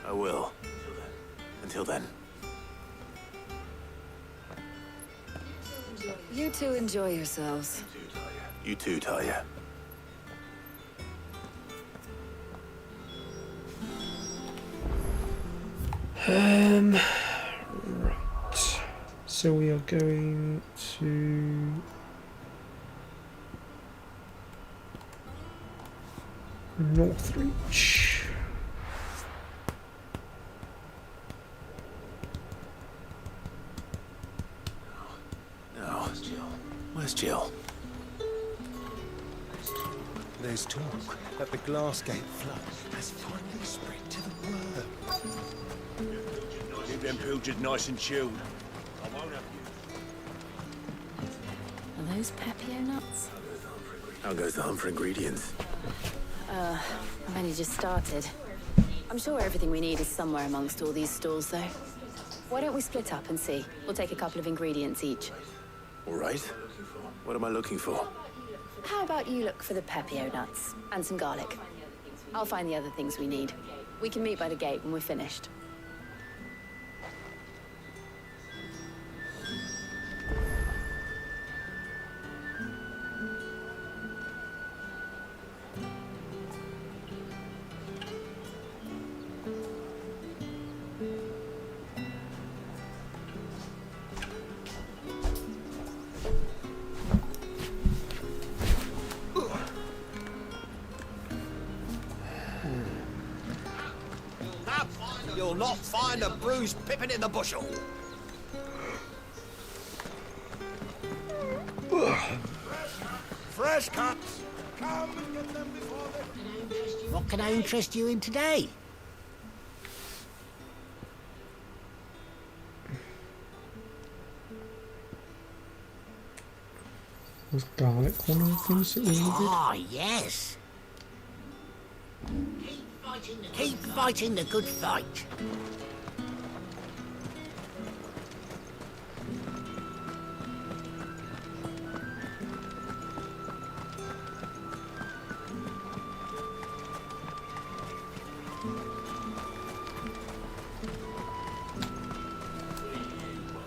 I will. Until then. You two enjoy yourselves. You too, Talia. Right. So we are going to Northreach. No. Where's Jill? There's talk that the Glassgate flood has finally spread to the world. Keep them pilgers nice and chilled. I won't have you. Are those Pepio nuts? How goes the hunt for ingredients? I've only just started. I'm sure everything we need is somewhere amongst all these stalls, though. Why don't we split up and see? We'll take a couple of ingredients each. All right. What am I looking for? How about you look for the Pepio nuts and some garlic? I'll find the other things we need. We can meet by the gate when we're finished. You'll not find a bruised pippin in the bushel. Fresh cuts. Come and get them before they... What can I interest you in today? Was garlic one of the things that we needed? Ah, yes. Keep fighting the good fight.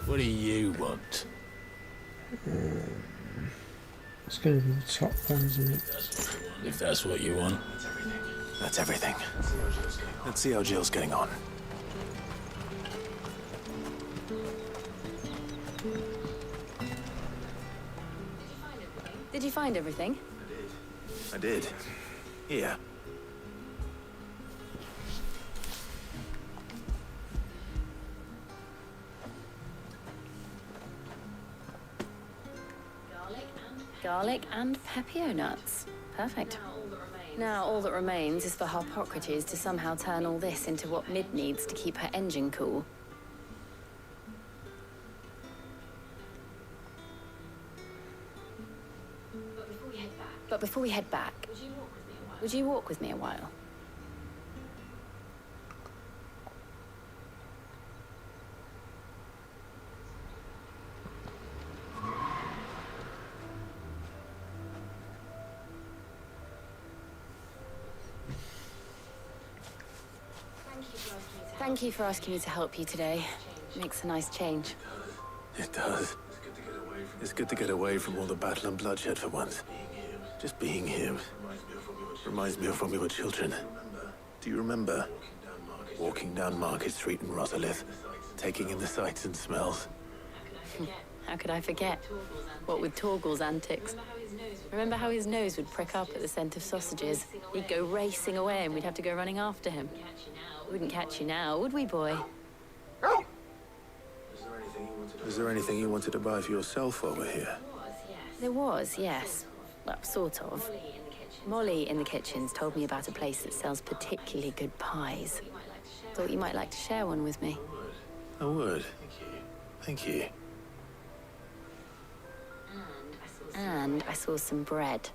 What do you want? It's going to be the top one, isn't it? If that's what you want. That's everything. Let's see how Jill's getting on. Did you find everything? I did. Here. Garlic and Pepio nuts. Perfect. Now all that remains is for Harpocrates to somehow turn all this into what Mid needs to keep her engine cool. But before we head back, would you walk with me a while? Thank you for asking me to help you today. Makes a nice change. It does. It's good to get away from all the battle and bloodshed for once. Just being here reminds me of when we were children. Do you remember? Walking down Market Street in Rosalith, taking in the sights and smells. How could I forget? What with Torgal's antics. Remember how his nose would prick up at the scent of sausages? He'd go racing away and we'd have to go running after him. We wouldn't catch you now, would we, boy? Was there anything you wanted to buy for yourself while we're here? There was, yes. Well, sort of. Molly in the kitchens told me about a place that sells particularly good pies. Thought you might like to share one with me. I would. Thank you. And I saw some bread.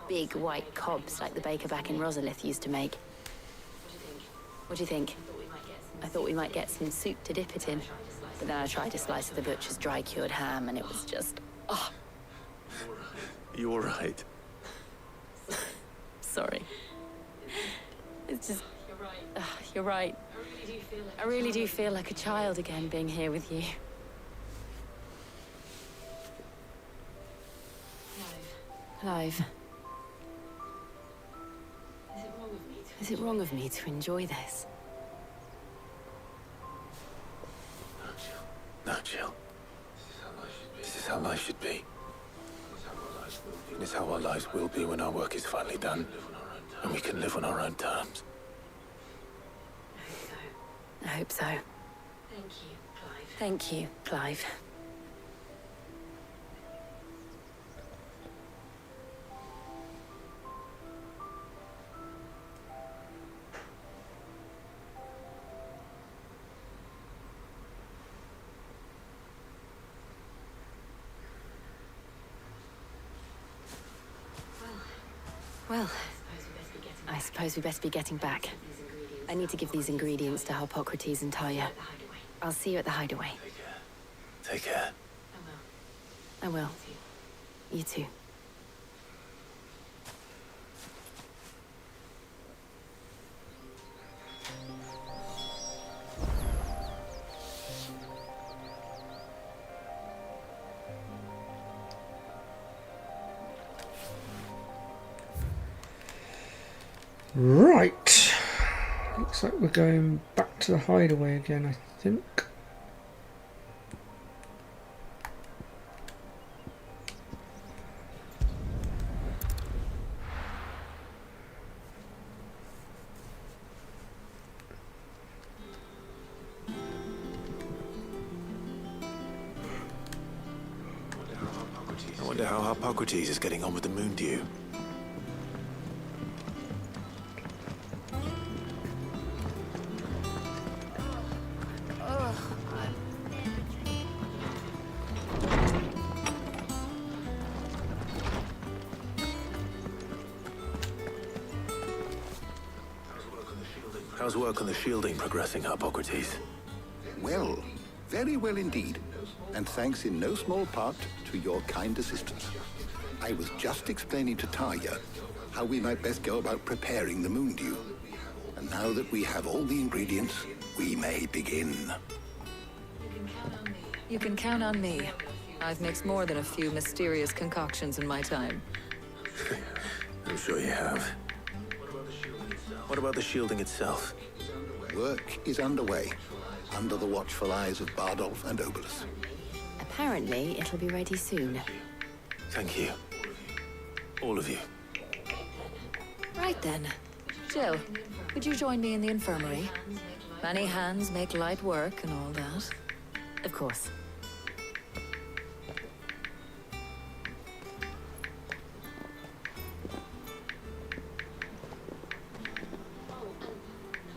Big white cobs like the baker back in Rosalith used to make. What do you think? I thought we might get some soup to dip it in. But then I tried a slice of the butcher's dry-cured ham and it was just... oh. You all right? Sorry. It's just... you're right. I really do feel like a child again being here with you. Clive. Is it wrong of me to enjoy this? No, Jill. This is how life should be. And it's how our lives will be when our work is finally done. And we can live on our own terms. I hope so. Thank you, Clive. Thank you, Clive. Well, I suppose we best be getting back. I need to give these ingredients to Harpocrates and Tarja. I'll see you at the hideaway. Take care. I will. You too. Right. Looks like we're going back to the hideaway again, I think. I wonder how Harpocrates is getting on with the Moondew. How's work on the shielding progressing, Harpocrates? Well, very well indeed. And thanks in no small part to your kind assistance. I was just explaining to Tarja how we might best go about preparing the Moondew. And now that we have all the ingredients, we may begin. You can count on me. I've mixed more than a few mysterious concoctions in my time. I'm sure you have. What about the shielding itself? Work is underway, under the watchful eyes of Bardolph and Obolus. Apparently, it'll be ready soon. Thank you. All of you. Right then. Jill, would you join me in the infirmary? Many hands make light work and all that. Of course.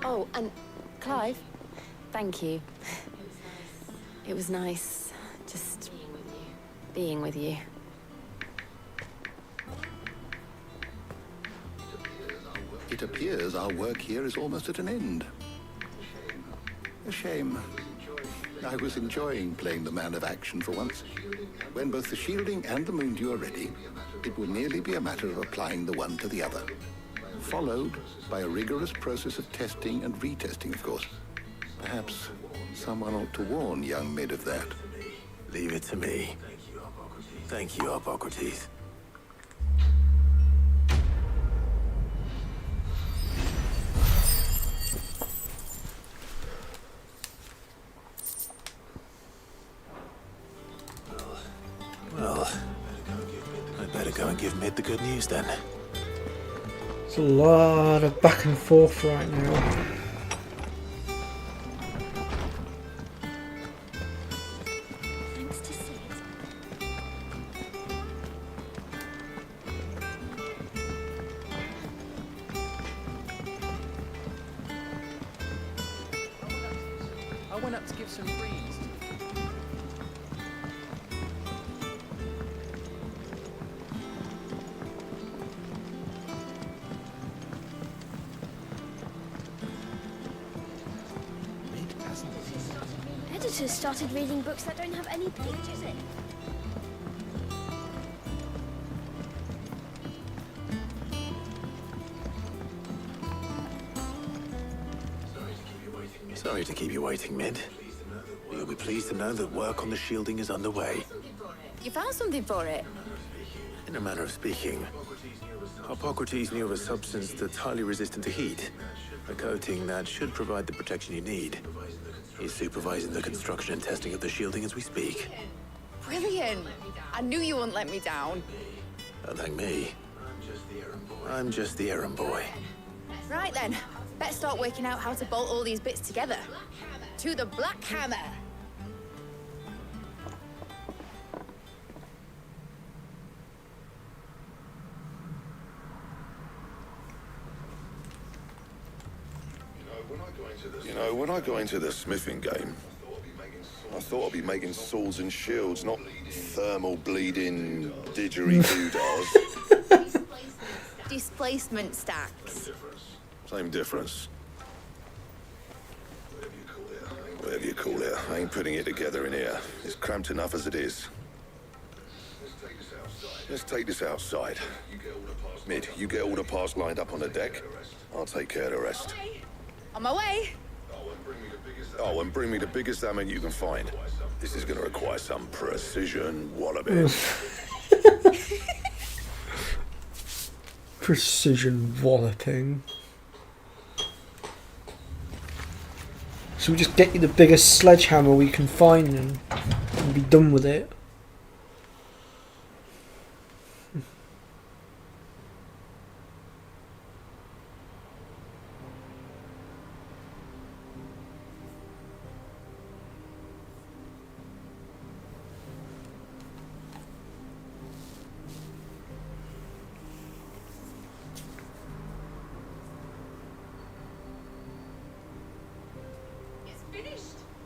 Oh, and Clive, thank you. It was nice just being with you. It appears our work here is almost at an end. A shame. I was enjoying playing the man of action for once. When both the shielding and the Moondew are ready, it will merely be a matter of applying the one to the other. Followed by a rigorous process of testing and retesting, of course. Perhaps someone ought to warn young Mid of that. Leave it to me. Thank you, Hippocrates. Well, I'd better go and give Mid the good news then. There's a lot of back and forth right now. I went up to give some greens. Editors started reading books that don't have any pages in. Sorry to keep you waiting, Mid. You'll be pleased to know that work on the shielding is underway. You found something for it? In a manner of speaking, Hippocrates knew of a substance that's highly resistant to heat. A coating that should provide the protection you need. He's supervising the construction and testing of the shielding as we speak. Brilliant! I knew you wouldn't let me down. Don't thank me. I'm just the errand boy. Right then, better start working out how to bolt all these bits together. To the Black Hammer! You know, when I got into the smithing game, I thought I'd be making swords and shields, not thermal bleeding didgeridoodahs. Displacement stacks. Same difference. Whatever you call it, I ain't putting it together in here. It's cramped enough as it is. Let's take this outside. Mid, you get all the parts lined up on the deck. I'll take care of the rest. On my way! Oh, and bring me the biggest hammer you can find. This is going to require some precision walloping. Precision walloping. So we just get you the biggest sledgehammer we can find and be done with it.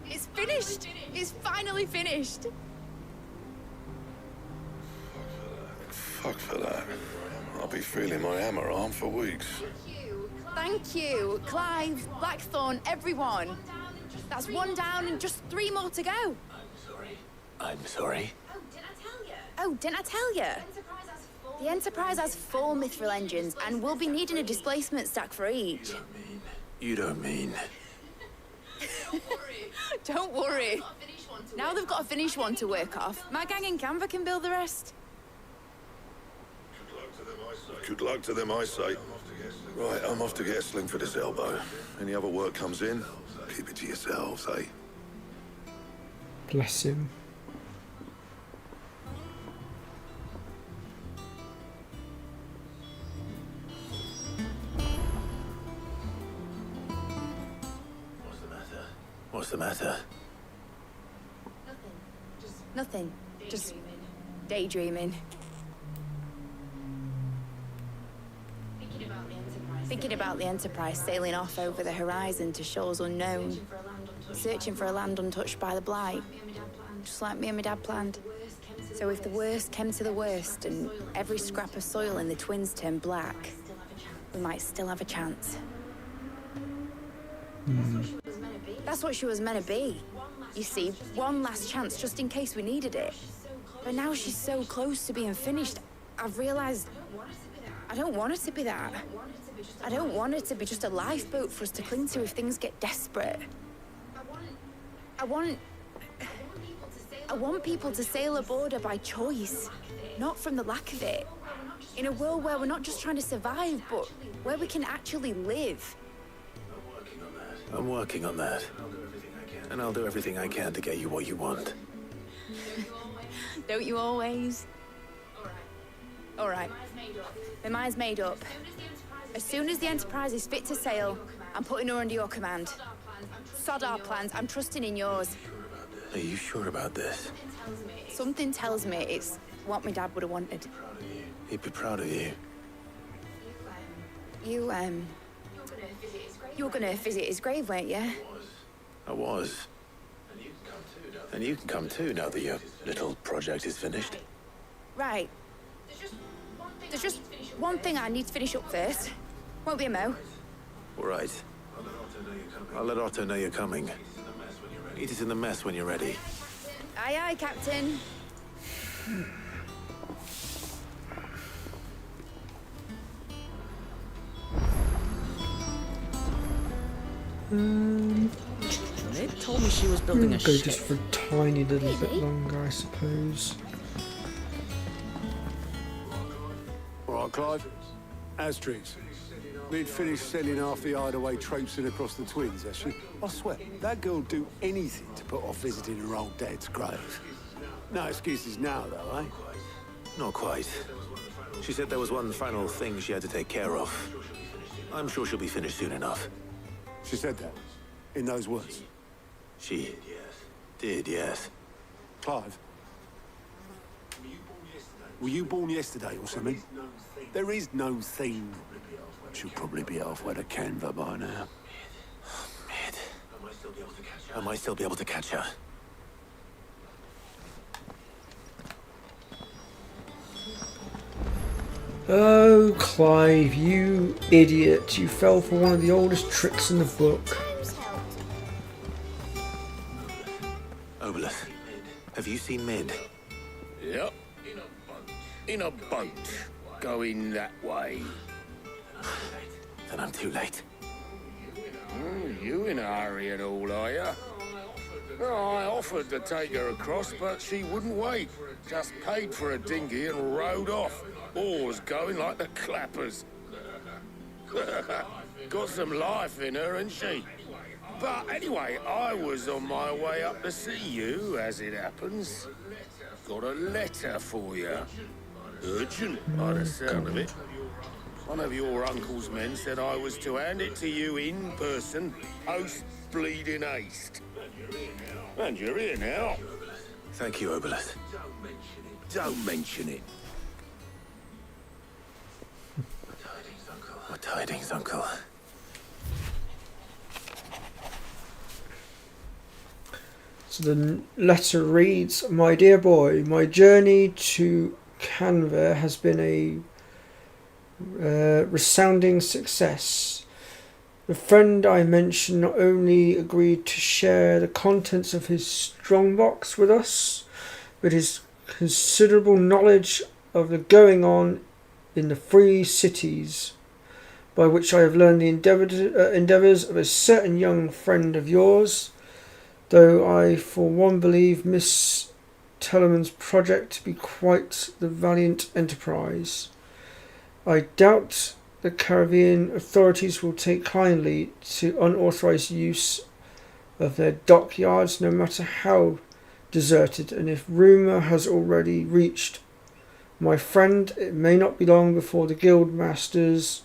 It's finished! It's finally finished! Fuck for that. I'll be feeling my hammer arm for weeks. Thank you, Clive, Blackthorn, everyone. That's one down and just 3 more to go. I'm sorry. Oh, didn't I tell you? The Enterprise has 4 mithril engines, and we'll be needing a displacement stack for each. You don't mean... Don't worry. Now they've got a finished one to work off. My gang in Canva can build the rest. Good luck to them, I say. Right, I'm off to get a sling for this elbow. Any other work comes in, keep it to yourselves, eh? Bless him. What's the matter? Nothing. Just daydreaming. Thinking about the Enterprise sailing off over the horizon to shores unknown. Searching for a land untouched by the Blight. Just like me and my dad planned. So if the worst came to the worst and every scrap of soil in the Twins turned black, we might still have a chance. That's what she was meant to be. You see, one last chance just in case we needed it. But now she's so close to being finished, I've realized I don't want it to be that. I don't want it to be just a lifeboat for us to cling to if things get desperate. I want I want people to sail aboard her by choice, not from the lack of it. In a world where we're not just trying to survive, but where we can actually live. I'm working on that. And I'll do everything I can to get you what you want. Don't you always? All right. My mind's made up. As soon as the Enterprise is fit to sail, I'm putting her under your command. Sod our plans. I'm trusting in yours. Are you sure about this? Something tells me it's what my dad would have wanted. He'd be proud of you. You were gonna visit his grave, weren't you? I was. And you can come too now that your little project is finished. Right. There's just one thing I need to finish up first. Won't be a mo. All right. I'll let Otto know you're coming. Meet us in the mess when you're ready. Aye, aye, Captain. They told me she was building a Go ship. just for a tiny little bit longer, I suppose. All right, Clive. Astrix. We'd finished selling half the hideaway traipsing across the twins, has she? I swear, that girl'd do anything to put off visiting her old dad's grave. No excuses now, though, eh? Not quite. She said there was one final thing she had to take care of. I'm sure she'll be finished soon enough. She said that? In those words? She did, yes. Clive? Were you born yesterday or something? There is no thing. She'll probably be halfway to Canva by now. Mid. I might still be able to catch her. Oh, Clive, you idiot. You fell for one of the oldest tricks in the book. Obolus, have you seen Mid? Yep. In a boat. Going that way. Then I'm too late. You in a hurry at all, are you? I offered to take her across, but she wouldn't wait. Just paid for a dinghy and rowed off. Oars going like the clappers. Got some life in her, ain't she? But anyway, I was on my way up to see you, as it happens. Got a letter for you. Urgent, by the sound of it. One of your uncle's men said I was to hand it to you in person, post-bleeding haste. And you're here now. Thank you, Obolus. Don't mention it. What tidings, Uncle? So the letter reads, "My dear boy, my journey to Canva has been a resounding success. The friend I mentioned not only agreed to share the contents of his strongbox with us, but his considerable knowledge of the going on in the free cities, by which I have learned the endeavours of a certain young friend of yours, though I for one believe Miss Tellerman's project to be quite the valiant enterprise. I doubt the Caribbean authorities will take kindly to unauthorised use of their dockyards, no matter how deserted, and if rumour has already reached my friend, it may not be long before the guild masters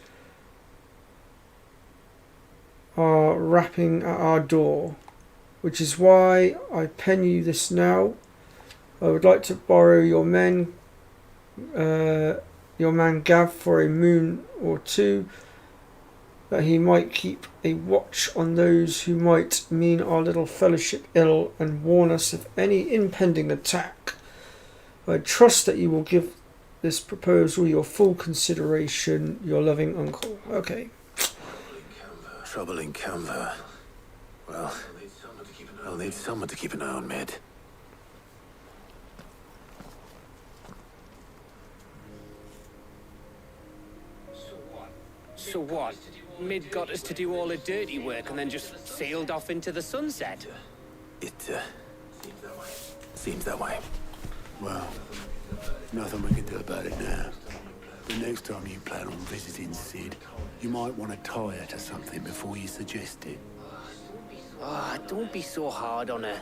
are rapping at our door, which is why I pen you this now. I would like to borrow your man Gav for a moon or two, that he might keep a watch on those who might mean our little fellowship ill and warn us of any impending attack. I trust that you will give this proposal your full consideration. Your loving uncle." Okay. Trouble in Canva. Well, I'll need someone to keep an eye on Mid. So what? Mid got us to do all the dirty work and then just sailed off into the sunset? It Seems that way. Well, nothing we can do about it now. The next time you plan on visiting Sid, you might want to tie her to something before you suggest it. Ah, don't be so hard on her.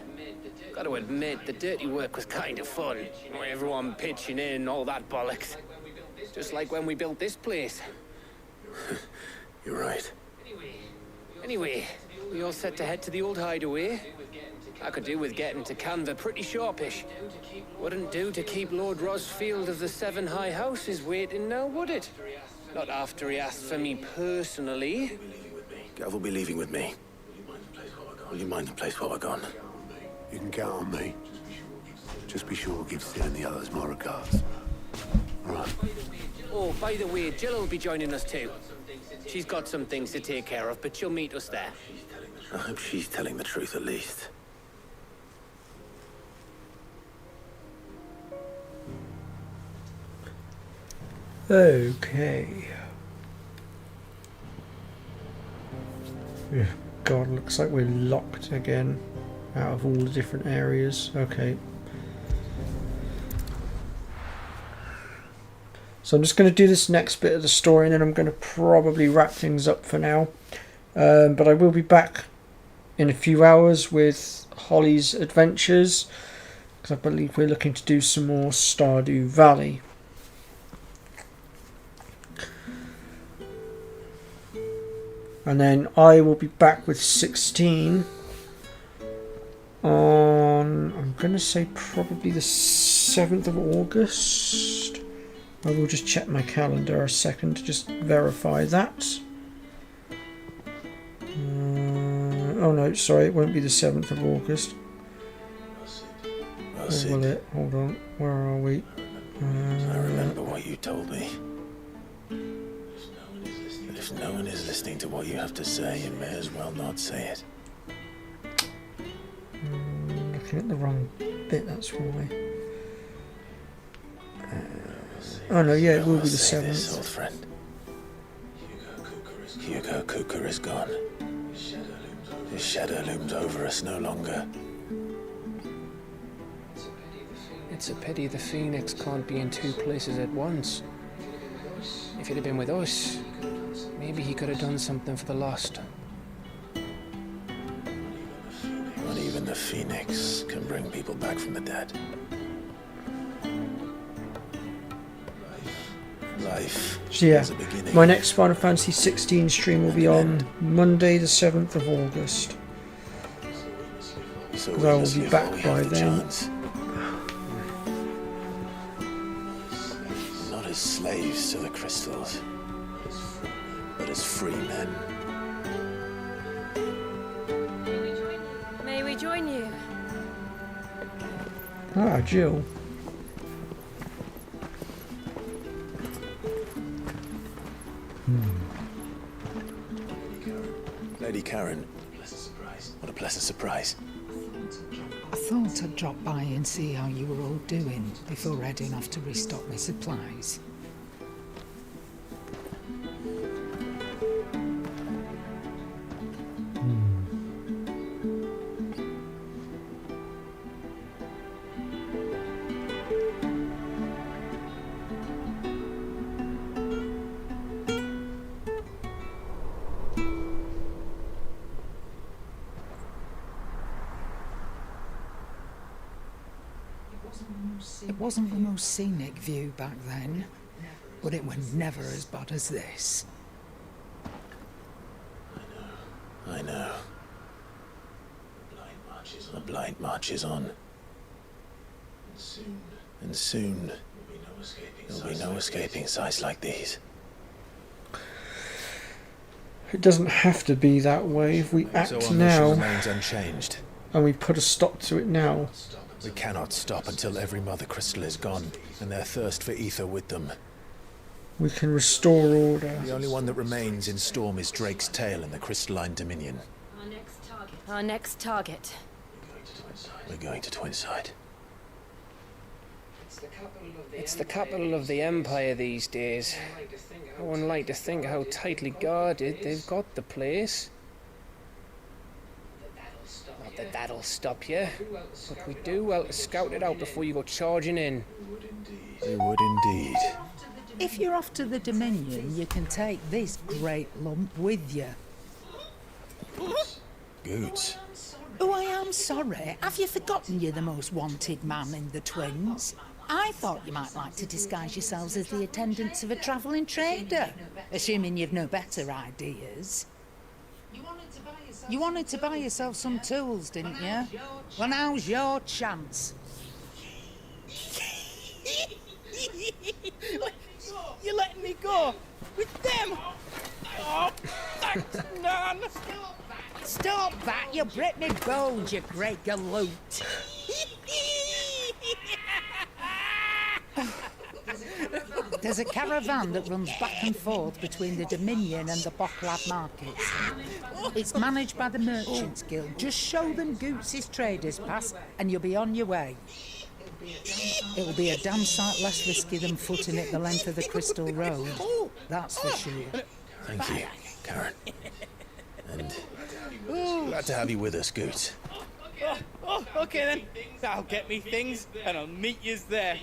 Gotta admit, the dirty work was kind of fun. Everyone pitching in, all that bollocks. Just like when we built this place. You're right. Anyway, we all set to head to the old hideaway. I could do with getting to Canva pretty sharpish. Wouldn't do to keep Lord Rosfield of the Seven High Houses waiting now, would it? Not after he asked for me personally. Gav will be leaving with me. Will you mind the place while we're gone? You can count on me. Just be sure to give Sid and the others my regards. Right. Oh, by the way, Jill will be joining us too. She's got some things to take care of, but she'll meet us there. I hope she's telling the truth at least. Okay. God, looks like we're locked again out of all the different areas. Okay. So I'm just going to do this next bit of the story and then I'm going to probably wrap things up for now. But I will be back in a few hours with Holly's adventures, because I believe we're looking to do some more Stardew Valley. And then I will be back with 16 on, I'm going to say probably the 7th of August. I will just check my calendar a second to just verify that. Oh no, sorry, it won't be the 7th of August. Or will it? Hold on, where are we? I remember what you told me. If no one is listening to what you have to say, you may as well not say it. Looking at the wrong bit, that's why. Oh no, yeah, it will be the 7th. This, old friend. Hugo Cooker is gone. His shadow looms over us no longer. It's a pity the Phoenix can't be in two places at once. If he'd have been with us, maybe he could have done something for the lost. Not even the Phoenix can bring people back from the dead. Life So yeah, has a beginning. my next Final Fantasy 16 stream will be on Monday the 7th of August. So Because I will let's be give back all we by have the then. chance. Not as slaves to the crystals, but as free men. May we join you? Ah, Jill. Lady Karen, what a pleasant surprise. I thought I'd drop by and see how you were all doing before heading off to restock my supplies. It wasn't the most scenic view back then, but it was never as bad as this. I know. The Blight marches on. And soon, there'll be no escaping sights like these. It doesn't have to be that way if we act So our mission now remains unchanged. and we put a stop to it now. We cannot stop until every Mother Crystal is gone, and their thirst for ether with them. We can restore order. The only one that remains in Storm is Drake's tail in the Crystalline Dominion. Our next target. We're going to Twinside. It's the capital of the Empire these days. I wouldn't like to think how tightly guarded they've got the place. that that'll stop you, but we do well to scout it out before you go charging in. They would indeed. If you're off to the Dominion, you can take this great lump with you. Goods. Oh, I am sorry. Have you forgotten you're the most wanted man in the Twins? I thought you might like to disguise yourselves as the attendants of a travelling trader, assuming you've no better ideas. You wanted to buy yourself some tools, didn't you? Well, now's your chance. You're letting me go with them? Oh, thanks, Nan. Stop that! You break me bones, you great galoot. There's a caravan that runs back and forth between the Dominion and the Bocklad markets. It's managed by the Merchants Guild. Just show them Goots' traders pass and you'll be on your way. It'll be a damn sight less risky than footing it the length of the Crystal Road. That's for sure. Thank you, Karen. And glad to have you with us, Goots. Okay then. I'll get me things and I'll meet yous there.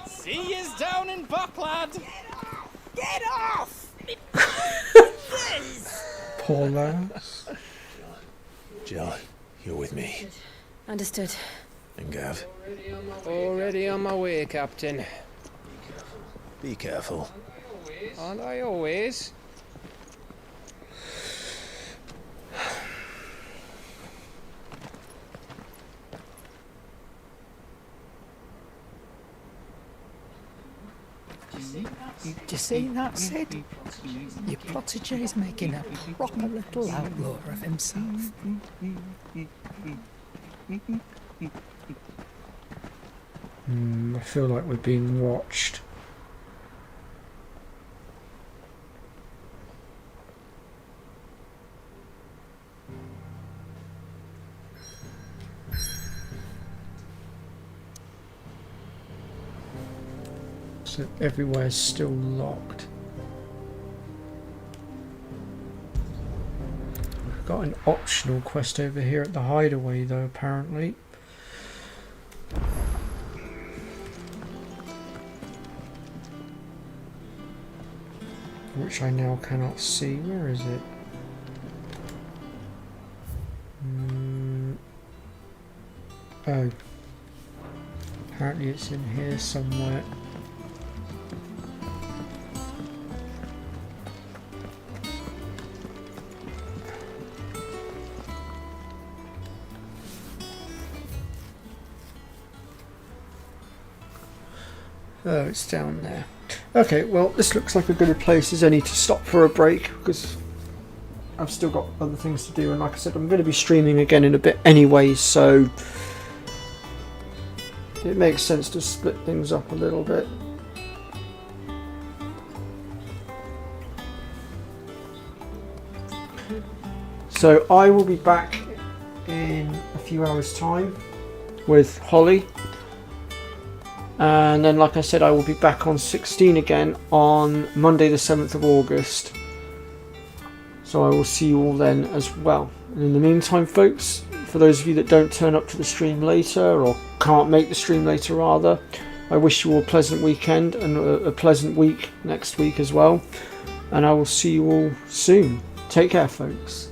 See yous down in Bocklad. Get off! Poor lass. Jill, you're with me. Understood. And Gav. Already on my way, Captain. Be careful. Aren't I always? Do you see that, Sid? Your protégé's making a proper little outlaw of himself. I feel like we're being watched. So everywhere's still locked. We've got an optional quest over here at the hideaway though, apparently. Which I now cannot see. Where is it? Oh. Apparently it's in here somewhere. Oh, it's down there. Okay, well, this looks like a good place as any to stop for a break, because I've still got other things to do, and like I said, I'm going to be streaming again in a bit anyway, so it makes sense to split things up a little bit. So I will be back in a few hours' time with Holly. And then, like I said, I will be back on 16 again on Monday the 7th of August. So I will see you all then as well. And in the meantime, folks, for those of you that don't turn up to the stream later, or can't make the stream later rather, I wish you all a pleasant weekend and a pleasant week next week as well. And I will see you all soon. Take care, folks.